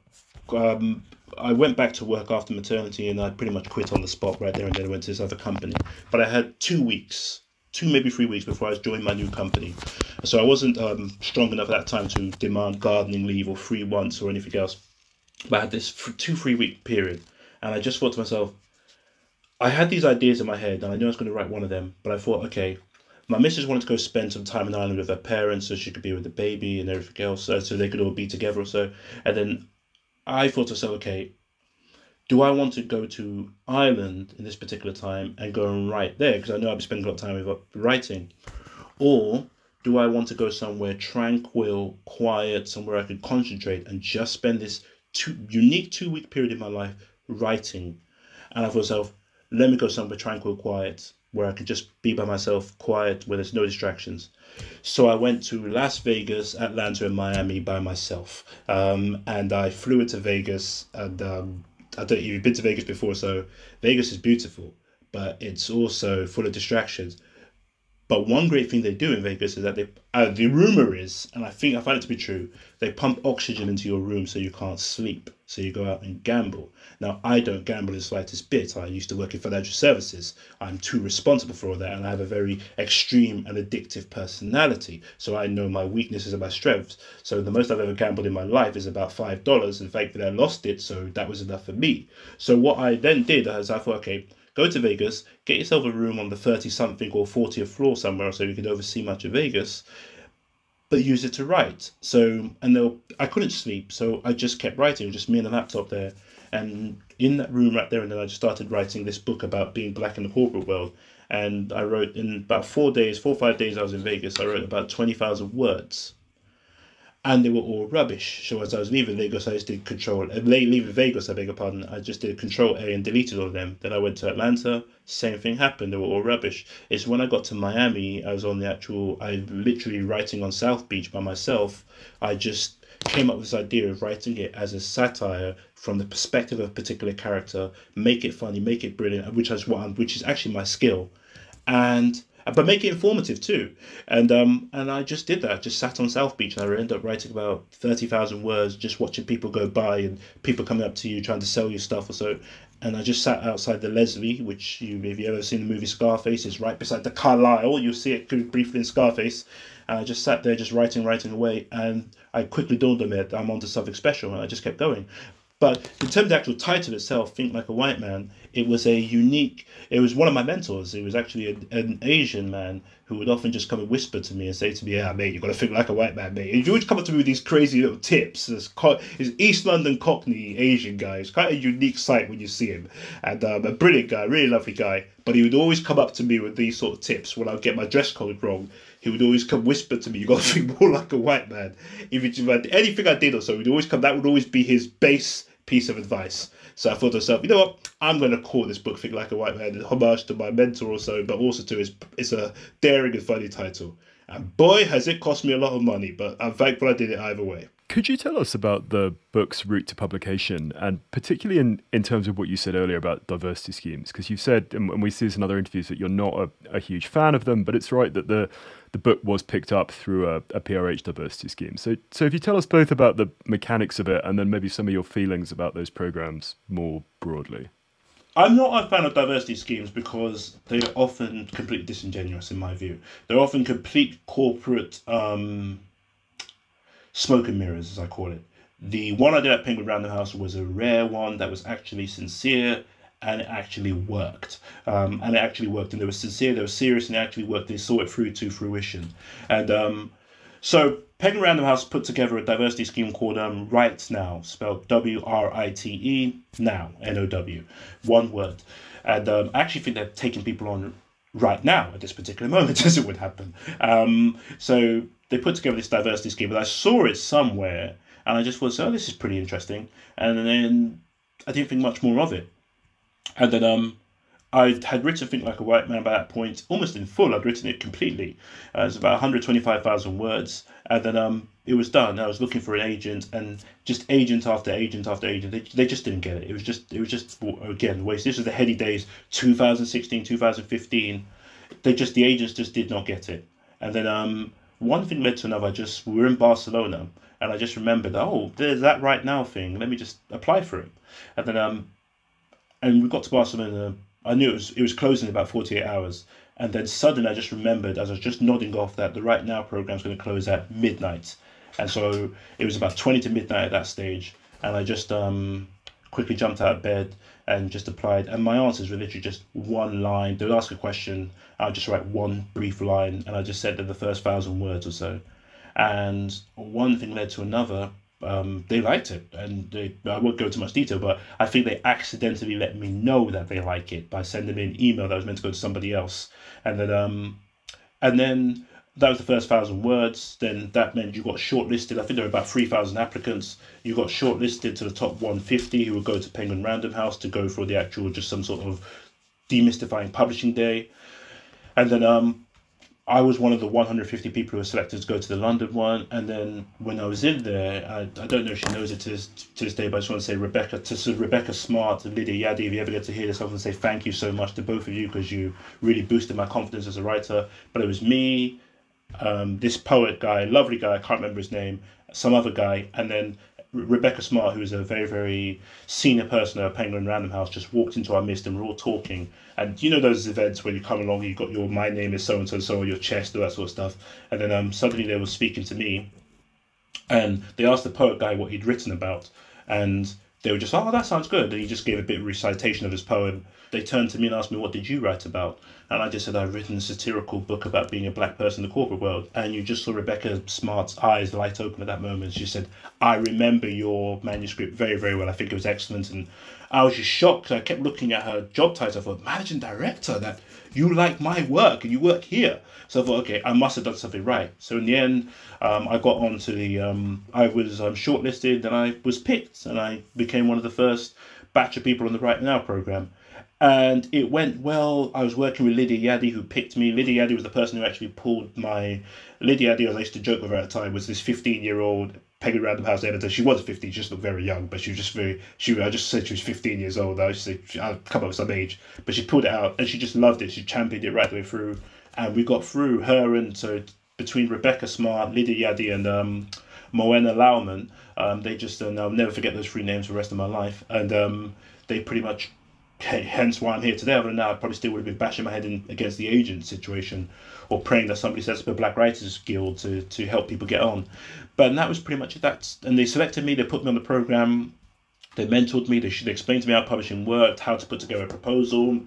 [SPEAKER 3] I went back to work after maternity, and I pretty much quit on the spot right there and then. I went to this other company. But I had 2 weeks, maybe 3 weeks before I joined my new company. So I wasn't strong enough at that time to demand gardening leave or free once or anything else. But I had this 2-3 week period. And I just thought to myself, I had these ideas in my head, and I knew I was going to write one of them. But I thought, okay, my missus wanted to go spend some time in Ireland with her parents so she could be with the baby and everything else, so they could all be together or so. And then I thought to myself, okay, do I want to go to Ireland in this particular time and go and write there? Because I know I'll be spending a lot of time with writing. Or do I want to go somewhere tranquil, quiet, somewhere I could concentrate and just spend this unique 2 week period in my life writing? And I thought to myself, let me go somewhere tranquil, quiet. where I could just be by myself, quiet, where there's no distractions. So I went to Las Vegas, Atlanta, and Miami by myself. And I flew into Vegas, and I don't. You've been to Vegas before, so Vegas is beautiful, but it's also full of distractions. But one great thing they do in Vegas is that the rumor is, and I find it to be true, they pump oxygen into your room so you can't sleep. So you go out and gamble. Now, I don't gamble in the slightest bit. I used to work in financial services. I'm too responsible for all that, and I have a very extreme and addictive personality. So I know my weaknesses and my strengths. So the most I've ever gambled in my life is about $5. And thankfully, I lost it, so that was enough for me. So what I then did is I thought, okay, go to Vegas, get yourself a room on the 30-something or 40th floor somewhere so you could oversee much of Vegas, but use it to write. So, I couldn't sleep, so I just kept writing, just me and the laptop there. And in that room right there, and then I just started writing this book about being black in the corporate world. And I wrote in about 4 or 5 days I was in Vegas, I wrote about 20,000 words. And they were all rubbish. So as I was leaving Vegas, I just did leaving Vegas, I beg your pardon, I just did Control A and deleted all of them. Then I went to Atlanta, same thing happened, they were all rubbish. It's when I got to Miami, I literally writing on South Beach by myself. I just came up with this idea of writing it as a satire from the perspective of a particular character, make it funny, make it brilliant, which is actually my skill. But make it informative too. And I just did that. I just sat on South Beach and I ended up writing about 30,000 words, just watching people go by and people coming up to you trying to sell you stuff or so. And I just sat outside the Leslie, which if you ever seen the movie Scarface, is right beside the Carlisle. You'll see it briefly in Scarface. And I just sat there just writing away. And I quickly dawned on me that I'm onto something special, and I just kept going. But in terms of the actual title itself, Think Like a White Man, it was one of my mentors. It was actually an Asian man who would often just come and whisper to me and say to me, "Yeah, mate, you've got to think like a white man, mate." And he would come up to me with these crazy little tips. He's East London Cockney Asian guy. It's quite a unique sight when you see him. And a brilliant guy, really lovely guy. But he would always come up to me with these sort of tips when I would get my dress code wrong. He would always come whisper to me, "You got to think more like a white man." If anything I did or so, that would always be his base piece of advice. So I thought to myself, you know what, I'm going to call this book Think Like a White Man in homage to my mentor or so, but also to it's a daring and funny title. And boy, has it cost me a lot of money, but I'm thankful I did it either way.
[SPEAKER 1] Could you tell us about the book's route to publication, and particularly in terms of what you said earlier about diversity schemes? Because you've said, and we see this in other interviews, that you're not a huge fan of them, but it's right that the book was picked up through a PRH diversity scheme. So if you tell us both about the mechanics of it and then maybe some of your feelings about those programs more broadly.
[SPEAKER 3] I'm not a fan of diversity schemes because they're often completely disingenuous in my view. They're often complete corporate smoke and mirrors, as I call it. The one I did at Penguin Random House was a rare one that was actually sincere, and it actually worked. And they were sincere, they were serious, and it actually worked. They saw it through to fruition. And so Penguin Random House put together a diversity scheme called Write Now, spelled WRITE, now, NOW, one word. And I actually think they're taking people on right now at this particular moment, as it would happen. So they put together this diversity scheme, and I saw it somewhere, and I just thought, oh, this is pretty interesting. And then I didn't think much more of it. And then I had written Think Like a White Man by that point, almost in full. I'd written it completely. It was about 125,000 words. And then it was done. I was looking for an agent, and just agent after agent after agent. They just didn't get it. It was just again, waste. This was the heady days, 2016, 2015. The agents just did not get it. And then one thing led to another. We were in Barcelona, and I just remembered, oh, there's that Right Now thing. Let me just apply for it. And then and we got to Barcelona. I knew it was closing in about 48 hours. And then suddenly I just remembered, as I was just nodding off, that the Right Now program's going to close at midnight. And so it was about 20 to midnight at that stage. And I just quickly jumped out of bed and just applied. And my answers were literally just one line. They would ask a question. I'd just write one brief line. And I just said the first 1,000 words or so. And one thing led to another. They liked it, and I won't go into much detail, but I think they accidentally let me know that they like it by sending me an email that was meant to go to somebody else, and then that was the first 1,000 words. Then that meant you got shortlisted. I think there were about 3,000 applicants. You got shortlisted to the top 150 who would go to Penguin Random House to go for the actual, just some sort of demystifying publishing day. And then I was one of the 150 people who were selected to go to the London one. And then when I was in there, I don't know if she knows it to this day, but I just want to say Rebecca Smart and Lydia Yadi, if you ever get to hear this, I want to say thank you so much to both of you, because you really boosted my confidence as a writer. But it was me, this poet guy, lovely guy, I can't remember his name, some other guy, and then Rebecca Smart, who is a very, very senior person at Penguin Random House, just walked into our midst and we're all talking. And you know those events where you come along, you've got your my name is so-and-so, so on your chest, all that sort of stuff. And then suddenly they were speaking to me and they asked the poet guy what he'd written about. And they were just, oh, that sounds good. And he just gave a bit of recitation of his poem. They turned to me and asked me, what did you write about? And I just said, I've written a satirical book about being a black person in the corporate world. And you just saw Rebecca Smart's eyes light open at that moment. She said, I remember your manuscript very, very well. I think it was excellent. And I was just shocked. I kept looking at her job title. I thought, managing director, that you like my work and you work here. So I thought, okay, I must have done something right. So in the end, I got on to I was shortlisted and I was picked. And I became one of the first batch of people on the Right Now program. And it went well. I was working with Lydia Yadi, who picked me. Lydia Yadi was the person who actually pulled my... Lydia Yadi, as I used to joke with her at the time, was this 15-year-old Penguin Random House editor. She was 15, she just looked very young, but she was just very... I just said she was 15 years old. I used to say, I'll come up with some age. But she pulled it out, and she just loved it. She championed it right the way through. And we got through her, and so between Rebecca Smart, Lydia Yadi, and Moena Lauman, they just... and I'll never forget those three names for the rest of my life. And they pretty much... hence why I'm here today. Other than that, I probably still would have been bashing my head against the agent situation or praying that somebody sets up a Black Writers Guild to help people get on. But that was pretty much it. And they selected me, they put me on the program, they mentored me, they explained to me how publishing worked, how to put together a proposal,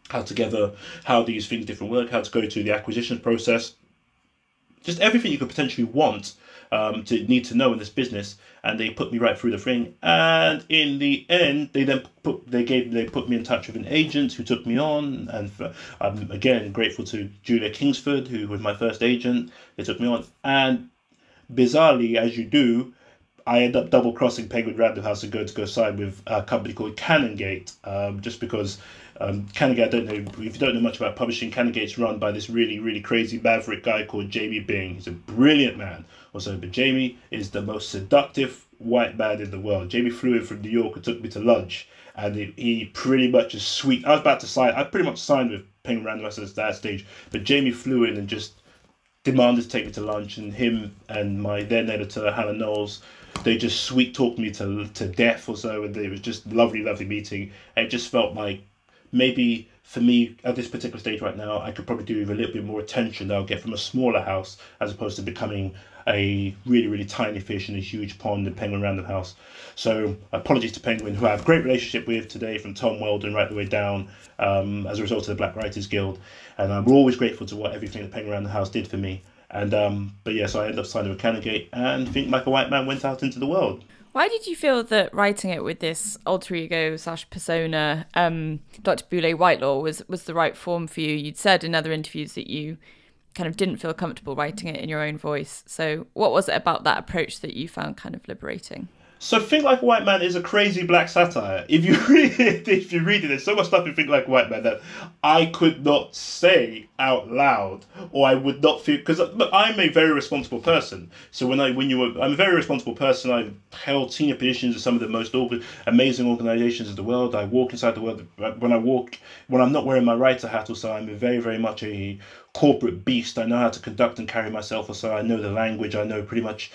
[SPEAKER 3] how these things different work, how to go through the acquisition process, just everything you could potentially want to need to know in this business. And they put me right through the thing. And in the end, they put me in touch with an agent who took me on. And I'm again grateful to Julia Kingsford, who was my first agent. They took me on. And bizarrely, as you do, I end up double crossing Penguin Random House and going to go sign with a company called Canongate, just because Canongate, I don't know if you don't know much about publishing. Canongate's run by this really, really crazy maverick guy called Jamie Bing. He's a brilliant man. Also, but Jamie is the most seductive white man in the world. Jamie flew in from New York and took me to lunch, and he pretty much is sweet. I was about to sign. I pretty much signed with Penguin Random House at that stage, but Jamie flew in and just demanded to take me to lunch, and him and my then editor Hannah Knowles, they just sweet talked me to death or so, and it was just lovely meeting. And it just felt like maybe for me at this particular stage right now, I could probably do with a little bit more attention that I'll get from a smaller house, as opposed to becoming a really, really tiny fish in a huge pond in Penguin Random House. So apologies to Penguin, who I have a great relationship with today, from Tom Weldon right the way down, as a result of the Black Writers Guild. And we're always grateful to everything the Penguin Random House did for me. And but yeah, so I ended up signing with Canongate, and Think Like a White Man went out into the world.
[SPEAKER 2] Why did you feel that writing it with this alter ego / persona, Dr. Boulay Whitelaw, was the right form for you? You'd said in other interviews that you kind of didn't feel comfortable writing it in your own voice. So what was it about that approach that you found kind of liberating?
[SPEAKER 3] So Think Like a White Man is a crazy black satire. If you read it, there's so much stuff in Think Like a White Man that I could not say out loud, or I would not feel, because I'm a very responsible person. So I'm a very responsible person. I've held senior positions in some of the most amazing organizations in the world. I walk inside the world. When I'm not wearing my writer hat or so, I'm very, very much a corporate beast. I know how to conduct and carry myself or so. I know the language. I know pretty much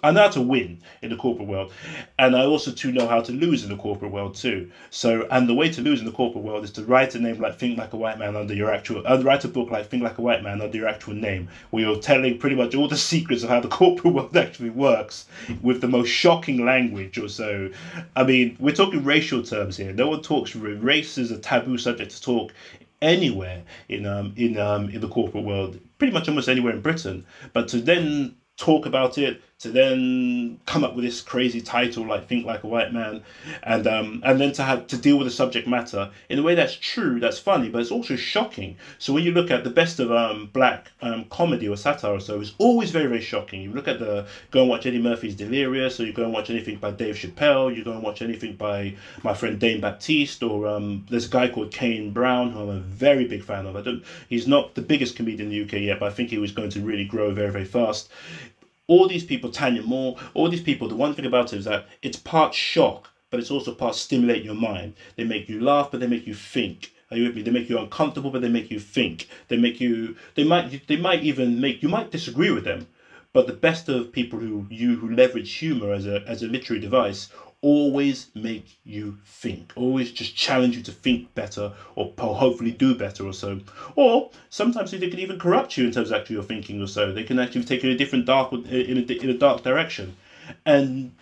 [SPEAKER 3] I know how to win in the corporate world, and I also too know how to lose in the corporate world too. So, and the way to lose in the corporate world is to write a name like Think Like a White Man under your actual, write a book like Think Like a White Man under your actual name, where you're telling pretty much all the secrets of how the corporate world actually works with the most shocking language or so. I mean, we're talking racial terms here. No one talks race is a taboo subject to talk anywhere in the corporate world, pretty much almost anywhere in Britain. But to then talk about it, to then come up with this crazy title like Think Like a White Man, and then to have to deal with the subject matter in a way that's true, that's funny, but it's also shocking. So when you look at the best of black comedy or satire or so, it's always very, very shocking. You look at go and watch Eddie Murphy's Delirious, or you go and watch anything by Dave Chappelle, you go and watch anything by my friend Dane Baptiste, or there's a guy called Kane Brown, who I'm a very big fan of. He's not the biggest comedian in the UK yet, but I think he was going to really grow very, very fast. All these people, Tanya Moore, all these people, the one thing about it is that it's part shock, but it's also part stimulate your mind. They make you laugh, but they make you think. Are you with me? They make you uncomfortable, but they make you think. They might even make, you might disagree with them, but the best of people who leverage humor as a literary device always make you think, always just challenge you to think better, or hopefully do better or so. Or sometimes they can even corrupt you in terms of actually your thinking or so. They can actually take you in a dark direction. And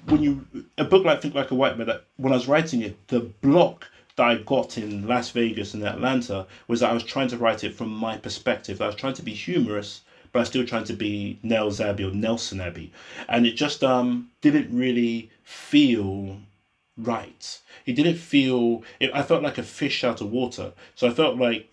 [SPEAKER 3] a book like Think Like a White Man, that when I was writing it, the block that I got in Las Vegas and Atlanta was that I was trying to write it from my perspective. I was trying to be humorous, but I was still trying to be Nels Abbey or Nelson Abbey. And it just didn't really feel right. It didn't feel, I felt like a fish out of water. So I felt like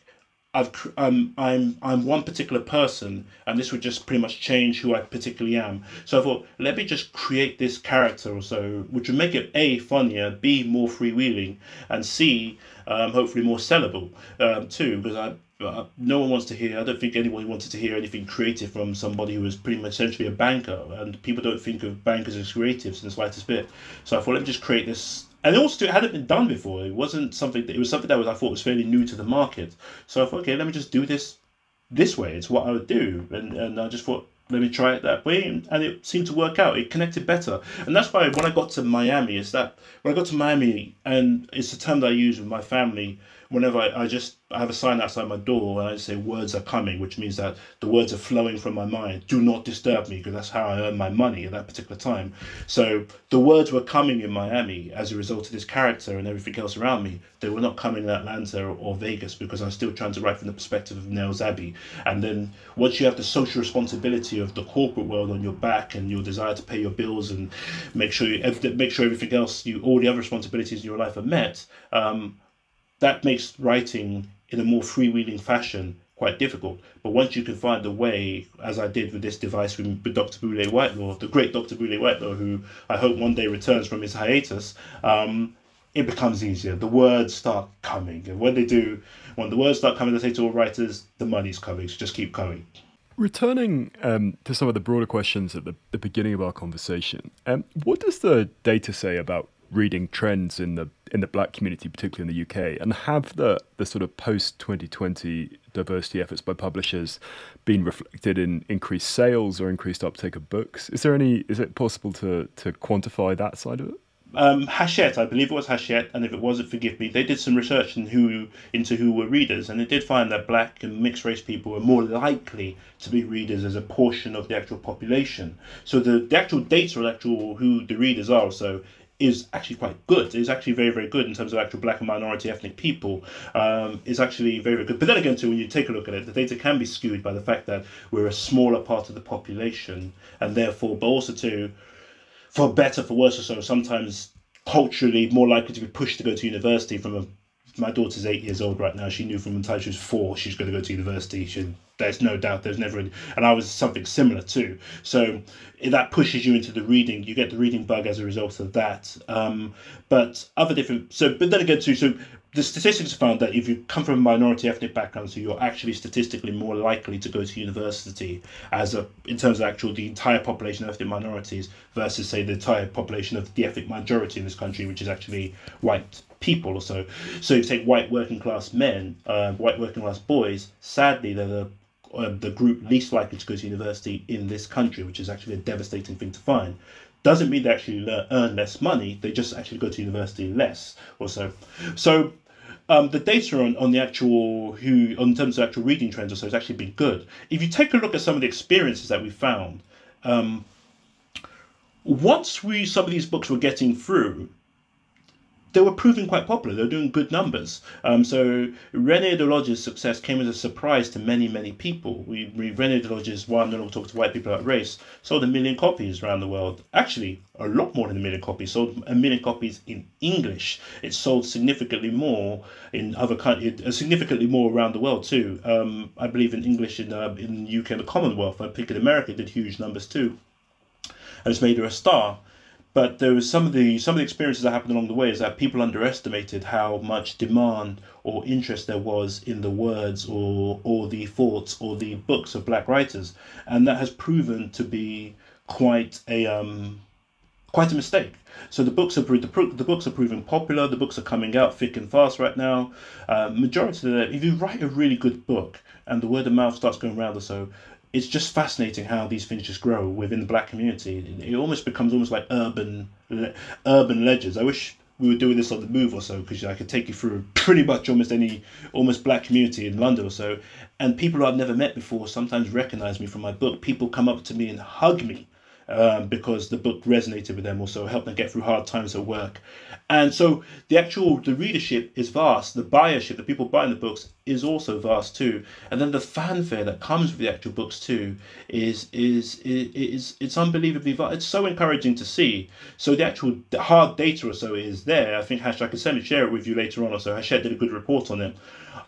[SPEAKER 3] I'm one particular person, and this would just pretty much change who I particularly am. So I thought, let me just create this character or so, which would make it A, funnier, B, more freewheeling, and C, hopefully more sellable too, because no one wants to hear, I don't think anyone wanted to hear anything creative from somebody who was pretty much essentially a banker, and people don't think of bankers as creatives in the slightest bit. So I thought, let me just create this. And also, it hadn't been done before. It was something that I thought was fairly new to the market. So I thought, okay, let me just do this way. It's what I would do. And I just thought, let me try it that way. And it seemed to work out. It connected better. And that's why when I got to Miami, and it's a term that I use with my family, whenever I have a sign outside my door and I just say words are coming, which means that the words are flowing from my mind. Do not disturb me, because that's how I earn my money at that particular time. So the words were coming in Miami as a result of this character and everything else around me. They were not coming in Atlanta or Vegas, because I'm still trying to write from the perspective of Nels Abbey. And then once you have the social responsibility of the corporate world on your back, and your desire to pay your bills and make sure everything else, all the other responsibilities in your life are met, that makes writing in a more freewheeling fashion quite difficult. But once you can find a way, as I did with this device with Dr. Boulay Whitelaw, the great Dr. Boulay Whitelaw, who I hope one day returns from his hiatus, it becomes easier. The words start coming. And when the words start coming, I say to all writers, the money's coming, so just keep coming.
[SPEAKER 1] Returning to some of the broader questions at the beginning of our conversation, what does the data say about reading trends in the black community, particularly in the UK, and have the sort of post 2020 diversity efforts by publishers been reflected in increased sales or increased uptake of books? Is it possible to quantify that side of it?
[SPEAKER 3] Hachette, I believe it was Hachette, and if it wasn't, forgive me, they did some research into who were readers, and they did find that black and mixed race people were more likely to be readers as a portion of the actual population. So the actual data on who the readers are, so is actually quite good. It's actually very, very good in terms of actual black and minority ethnic people. Is actually very, very good. But then again, too, when you take a look at it, the data can be skewed by the fact that we're a smaller part of the population, and therefore, but also too, for better, for worse or so, sometimes culturally more likely to be pushed to go to university my daughter's 8 years old right now. She knew from the time she was 4 she's going to go to university. There's no doubt. There's never any, and I was something similar too. So that pushes you into the reading. You get the reading bug as a result of that. But then again too. So the statistics found that if you come from a minority ethnic background, so you're actually statistically more likely to go to university in terms of the entire population of ethnic minorities versus, say, the entire population of the ethnic majority in this country, which is actually white people or so. So if you take white working class men, white working class boys, sadly they're the group least likely to go to university in this country, which is actually a devastating thing to find. Doesn't mean they actually earn less money, they just actually go to university less or so. So the data on the in terms of actual reading trends or so has actually been good. If you take a look at some of the experiences that we found, once some of these books were getting through, they were proving quite popular. They were doing good numbers. So René de Lodge's success came as a surprise to many, many people. René de Lodge's Why I'm No Longer Talking to White People About Race sold 1 million copies around the world. Actually, a lot more than 1 million copies. Sold 1 million copies in English. It sold significantly more in other countries, significantly more around the world too. I believe in English in the UK and the Commonwealth. I think in America it did huge numbers too. And it's made her a star. But there was some of the experiences that happened along the way is that people underestimated how much demand or interest there was in the words or the thoughts or the books of black writers, and that has proven to be quite a mistake. So the books are proving popular. The books are coming out thick and fast right now. Majority of them, if you write a really good book and the word of mouth starts going around or so, it's just fascinating how these things just grow within the black community. It almost becomes like urban legends. I wish we were doing this on the move or so, because I could take you through pretty much almost black community in London or so, and people who I've never met before sometimes recognize me from my book. People come up to me and hug me because the book resonated with them, also helped them get through hard times at work. And so the readership is vast. The buyership, the people buying the books, is also vast too. And then the fanfare that comes with the actual books too is it's unbelievably vast. It's so encouraging to see. So the actual hard data or so is there. I think Hash, I can certainly share it with you later on or so. Hachette did a good report on it.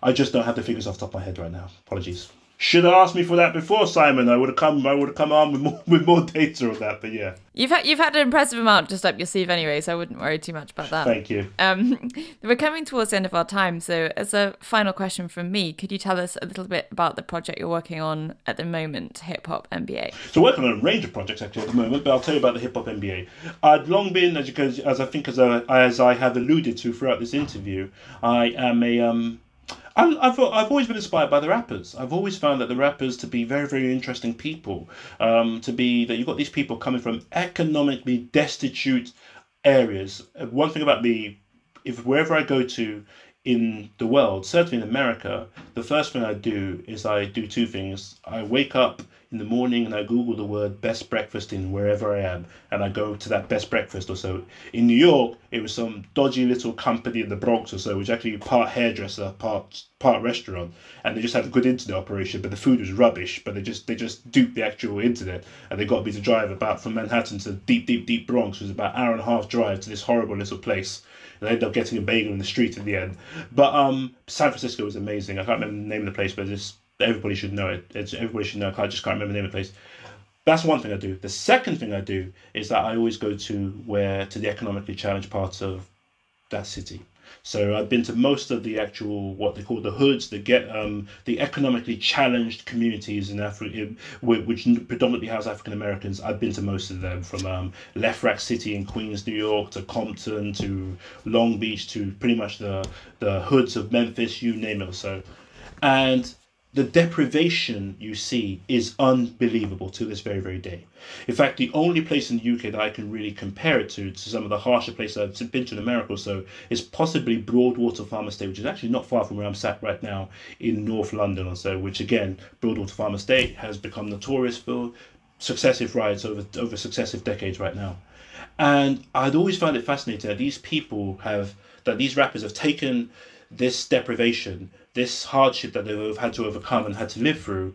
[SPEAKER 3] I just don't have the figures off the top of my head right now. Apologies. Should have asked me for that before, Simon. I would have come on with more data on that. But yeah,
[SPEAKER 2] you've had an impressive amount just up your sleeve anyway, so I wouldn't worry too much about that.
[SPEAKER 3] Thank you.
[SPEAKER 2] We're coming towards the end of our time, so as a final question from me, could you tell us a little bit about the project you're working on at the moment, Hip Hop MBA?
[SPEAKER 3] So working on a range of projects actually at the moment, but I'll tell you about the Hip Hop MBA. I'd long been, as I have alluded to throughout this interview, I am I've always been inspired by the rappers. I've always found that the rappers to be very, very interesting people. That you've got these people coming from economically destitute areas. One thing about me, if wherever I go to in the world, certainly in America, the first thing I do is I do two things. I wake up in the morning and I Google the word best breakfast in wherever I am, and I go to that best breakfast or so. In New York, it was some dodgy little company in the Bronx or so, which actually part hairdresser, part restaurant, and they just had a good internet operation, but the food was rubbish. But they just duped the actual internet, and they got me to drive about from Manhattan to deep Bronx. It was about an hour and a half drive to this horrible little place. And I ended up getting a bagel in the street in the end. But San Francisco was amazing. I can't remember the name of the place, but everybody should know it. Everybody should know. I just can't remember the name of the place. That's one thing I do. The second thing I do is that I always go to the economically challenged parts of that city. So I've been to most of the actual, what they call the hoods, the economically challenged communities in Africa, which predominantly house African Americans. I've been to most of them, from Lefrak City in Queens, New York, to Compton, to Long Beach, to pretty much the hoods of Memphis, you name it or so. And the deprivation you see is unbelievable to this very, very day. In fact, the only place in the UK that I can really compare it to some of the harsher places I've been to in America or so, is possibly Broadwater Farm Estate, which is actually not far from where I'm sat right now in North London or so, which again, Broadwater Farm Estate has become notorious for successive riots over successive decades right now. And I'd always found it fascinating that these rappers have taken this deprivation, this hardship that they've had to overcome and had to live through,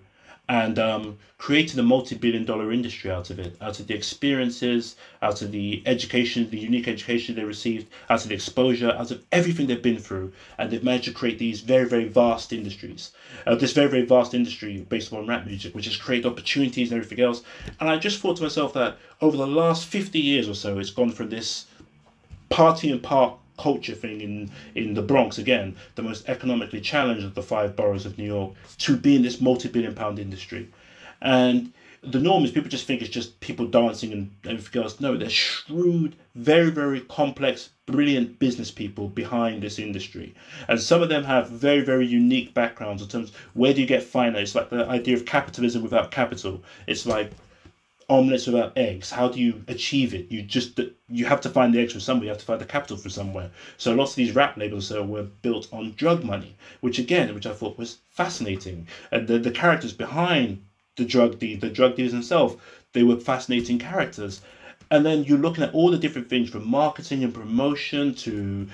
[SPEAKER 3] and created a multi-billion-dollar industry out of it, out of the experiences, out of the education, the unique education they received, out of the exposure, out of everything they've been through, and they've managed to create these very, very vast industries. This very, very vast industry based upon rap music, which has created opportunities and everything else. And I just thought to myself that over the last 50 years or so, it's gone from this party and park culture thing in the Bronx, again, the most economically challenged of the 5 boroughs of New York, to being this multi-billion-pound industry. And the norm is people just think it's just people dancing and everything else. No, there's shrewd, very, very complex, brilliant business people behind this industry. And some of them have very, very unique backgrounds in terms of where do you get finance. It's like the idea of capitalism without capital. It's like omelets without eggs. How do you achieve it? You have to find the eggs from somewhere. You have to find the capital from somewhere. So lots of these rap labels were built on drug money, which I thought was fascinating. And the characters behind the drug dealers themselves, they were fascinating characters. And then you're looking at all the different things from marketing and promotion to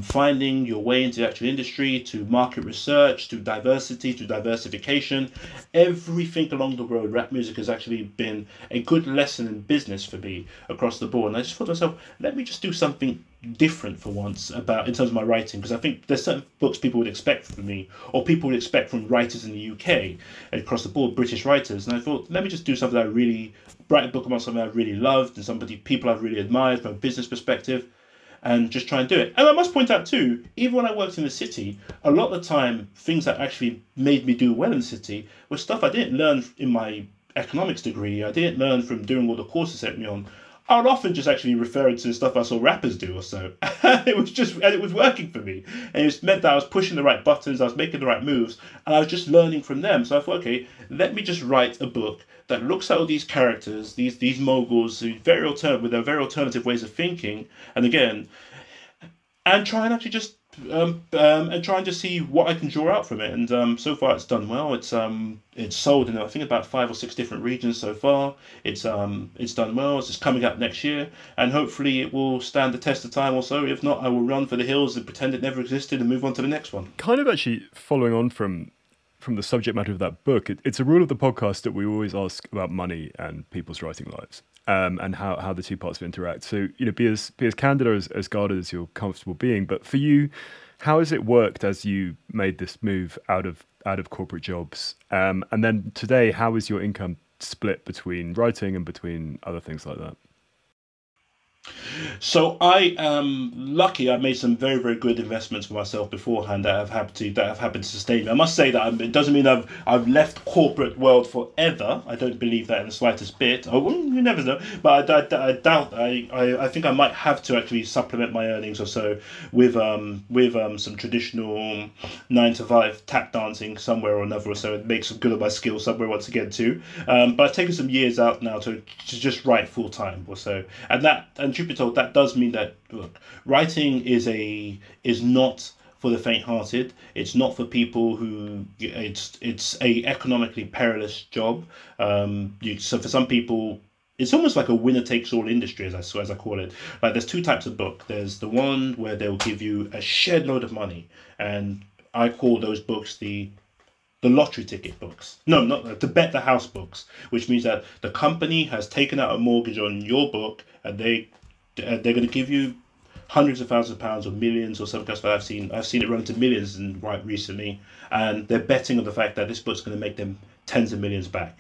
[SPEAKER 3] finding your way into the actual industry, to market research, to diversity, to diversification. Everything along the road, rap music has actually been a good lesson in business for me across the board. And I just thought to myself, let me just do something different for once about in terms of my writing, because I think there's certain books people would expect from me, or people would expect from writers in the UK across the board, British writers. And I thought, let me just do something that I really write a book about something I really loved and people I've really admired from a business perspective, and just try and do it. And I must point out too, even when I worked in the city, a lot of the time things that actually made me do well in the city was stuff I didn't learn in my economics degree. I didn't learn from doing all the courses set me on. I would often just actually refer to the stuff I saw rappers do or so. It was working for me. And it meant that I was pushing the right buttons, I was making the right moves, and I was just learning from them. So I thought, okay, let me just write a book that looks at all these characters, these moguls, with their very alternative ways of thinking, and again, and try and actually just and try and just see what I can draw out from it. And so far, it's done well. It's sold in I think about 5 or 6 different regions so far. It's done well. It's just coming out next year, and hopefully it will stand the test of time. Or so, if not, I will run for the hills and pretend it never existed and move on to the next one.
[SPEAKER 1] Kind of actually following on from the subject matter of that book, it's a rule of the podcast that we always ask about money and people's writing lives. And how the two parts interact. So, be as candid or as guarded as you're comfortable being. But for you, how has it worked as you made this move out of corporate jobs? And then today, how is your income split between writing and between other things like that?
[SPEAKER 3] So I am lucky. I made some very, very good investments for myself beforehand that have happened to sustain me. I must say that it doesn't mean I've left corporate world forever. I don't believe that in the slightest bit. You never know, but I doubt. I think I might have to actually supplement my earnings or so with some traditional 9 to 5 tap dancing somewhere or another or so, and make some good of my skills somewhere once again too. But I've taken some years out now to just write full time or so, and truth be told, that does mean that, look, writing is not for the faint-hearted. It's not for people who it's a economically perilous job. So for some people, it's almost like a winner-takes-all industry, as I call it. Like, there's 2 types of book. There's the one where they'll give you a shed load of money, and I call those books the lottery ticket books. No, not the bet the house books, which means that the company has taken out a mortgage on your book, and they're going to give you hundreds of thousands of pounds or millions or something else. I've seen it run to millions right recently, and they're betting on the fact that this book's going to make them tens of millions back.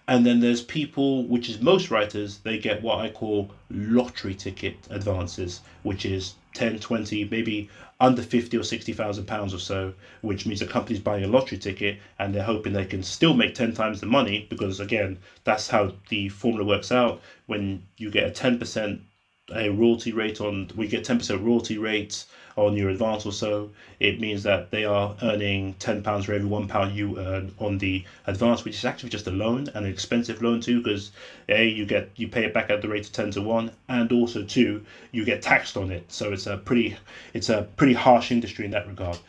[SPEAKER 3] And then there's people, which is most writers, they get what I call lottery ticket advances, which is 10, 20, maybe under 50 or 60,000 pounds or so, which means the company's buying a lottery ticket and they're hoping they can still make 10 times the money, because again, that's how the formula works out. When you get a 10% royalty rate we get 10% royalty rates on your advance or so, it means that they are earning £10 for every £1 you earn on the advance, which is actually just a loan, and an expensive loan too, because you pay it back at the rate of 10 to 1, and also 2, you get taxed on it. So it's a pretty harsh industry in that regard.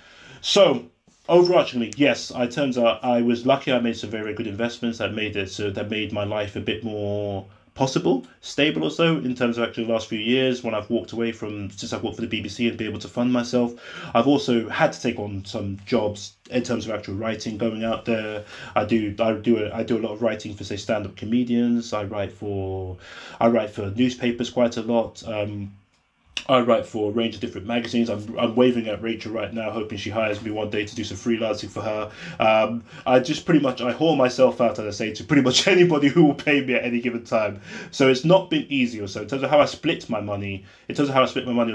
[SPEAKER 3] So overarchingly, yes, it turns out I was lucky. I made some very, very good investments that made my life a bit more possible, stable or so, in terms of actually the last few years when I've walked away since I've worked for the BBC and be able to fund myself. I've also had to take on some jobs in terms of actual writing, going out there. I do a lot of writing for, say, stand-up comedians. I write for newspapers quite a lot. I write for a range of different magazines. I'm waving at Rachel right now, hoping she hires me one day to do some freelancing for her. I haul myself out, as I say, to pretty much anybody who will pay me at any given time. So it's not been easy or so. In terms of how I split my money or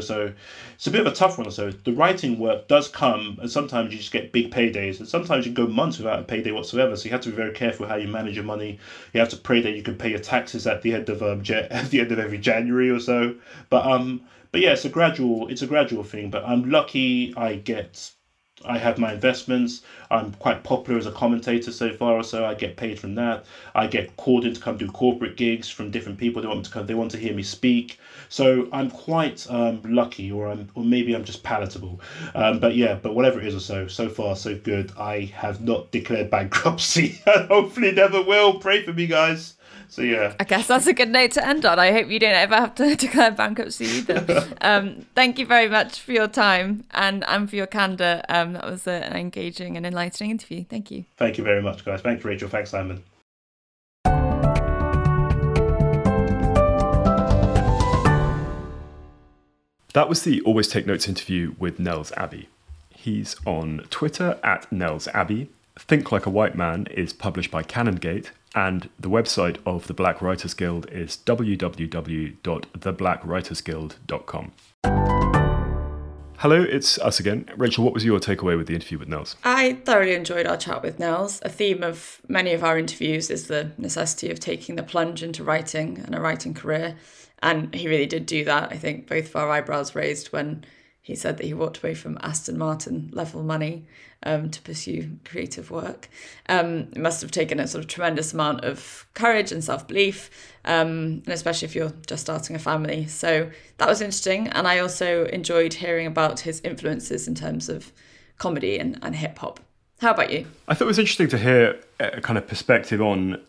[SPEAKER 3] so, it's a bit of a tough one or so. The writing work does come, and sometimes you just get big paydays, and sometimes you can go months without a payday whatsoever. So you have to be very careful how you manage your money. You have to pray that you can pay your taxes at the end of every January or so. But yeah, it's a gradual thing. But I'm lucky. I have my investments. I'm quite popular as a commentator so far or so. I get paid from that. I get called in to come do corporate gigs from different people. They want me to come. They want to hear me speak. So I'm quite lucky, or maybe I'm just palatable. But whatever it is or so, so far so good. I have not declared bankruptcy, and hopefully never will. Pray for me, guys. So yeah.
[SPEAKER 2] I guess that's a good note to end on. I hope you don't ever have to declare bankruptcy either. Thank you very much for your time and for your candour. That was an engaging and enlightening interview. Thank you.
[SPEAKER 3] Thank you very much, guys. Thanks, Rachel. Thanks, Simon.
[SPEAKER 1] That was the Always Take Notes interview with Nels Abbey. He's on Twitter at Nels Abbey. Think Like a White Man is published by Canongate, and the website of the Black Writers Guild is www.thebblackwritersguild.com. Hello, it's us again. Rachel, what was your takeaway with the interview with Nels?
[SPEAKER 2] I thoroughly enjoyed our chat with Nels. A theme of many of our interviews is the necessity of taking the plunge into writing and a writing career. And he really did do that. I think both of our eyebrows raised when he said that he walked away from Aston Martin level money to pursue creative work. It must have taken a sort of tremendous amount of courage and self-belief, and especially if you're just starting a family. So that was interesting. And I also enjoyed hearing about his influences in terms of comedy and hip hop. How about you?
[SPEAKER 1] I thought it was interesting to hear a kind of perspective on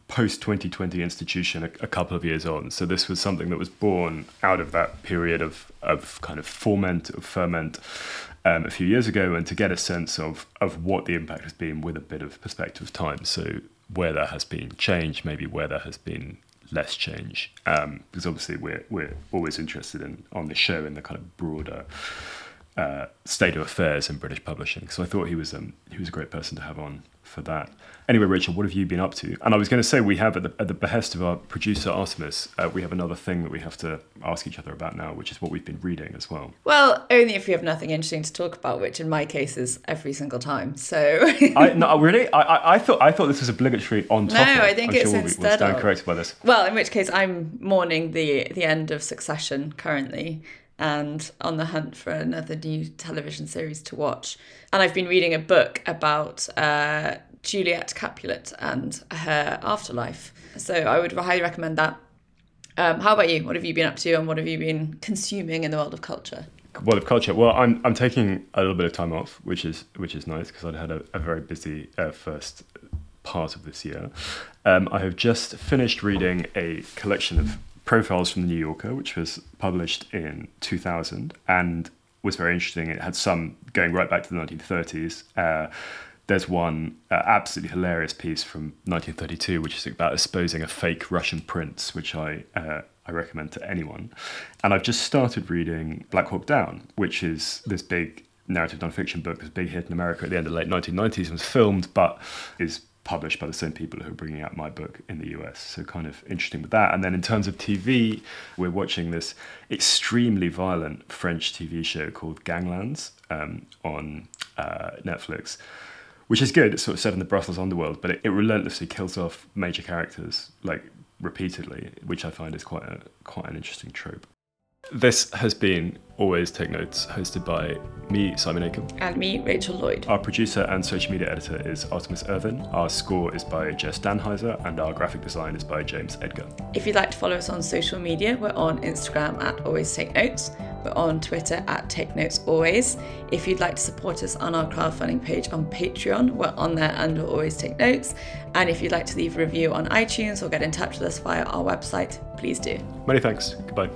[SPEAKER 1] post-2020 institution a couple of years on. So this was something that was born out of that period of kind of ferment a few years ago, and to get a sense of what the impact has been with a bit of perspective of time. So where there has been change, maybe where there has been less change. Because obviously we're always interested on the show in the kind of broader state of affairs in British publishing. So I thought he was a great person to have on for that. Anyway, Rachel, what have you been up to? And I was going to say we have, at the behest of our producer Artemis, we have another thing that we have to ask each other about now, which is what we've been reading as well.
[SPEAKER 2] Well, only if we have nothing interesting to talk about, which in my case is every single time. So
[SPEAKER 1] I thought this was obligatory on top.
[SPEAKER 2] No, I think it's
[SPEAKER 1] sure
[SPEAKER 2] instead
[SPEAKER 1] we'll stand
[SPEAKER 2] of.
[SPEAKER 1] corrected by this.
[SPEAKER 2] Well, in which case I'm mourning the end of Succession currently, and on the hunt for another new television series to watch. And I've been reading a book about Juliet Capulet and her afterlife. So I would highly recommend that. How about you? What have you been up to, and what have you been consuming in the world of culture?
[SPEAKER 1] World of culture. Well, I'm taking a little bit of time off, which is nice because I'd had a very busy first part of this year. I have just finished reading a collection of profiles from the New Yorker, which was published in 2000 and was very interesting. It had some going right back to the 1930s. There's one absolutely hilarious piece from 1932, which is about exposing a fake Russian prince, which I recommend to anyone. And I've just started reading Black Hawk Down, which is this big narrative nonfiction book, this big hit in America at the end of the late 1990s, and was filmed, but is published by the same people who are bringing out my book in the US. So kind of interesting with that. And then in terms of TV, we're watching this extremely violent French TV show called Ganglands on Netflix, which is good. It's sort of set in the Brussels underworld, but it relentlessly kills off major characters, like repeatedly, which I find is quite an interesting trope. This has been Always Take Notes, hosted by me, Simon Aiken.
[SPEAKER 2] And me, Rachel Lloyd.
[SPEAKER 1] Our producer and social media editor is Artemis Irvin. Our score is by Jess Danheiser, and our graphic design is by James Edgar.
[SPEAKER 2] If you'd like to follow us on social media, we're on Instagram at Always Take Notes. We're on Twitter at Take Notes Always. If you'd like to support us on our crowdfunding page on Patreon, we're on there under Always Take Notes. And if you'd like to leave a review on iTunes or get in touch with us via our website, please do.
[SPEAKER 1] Many thanks. Goodbye.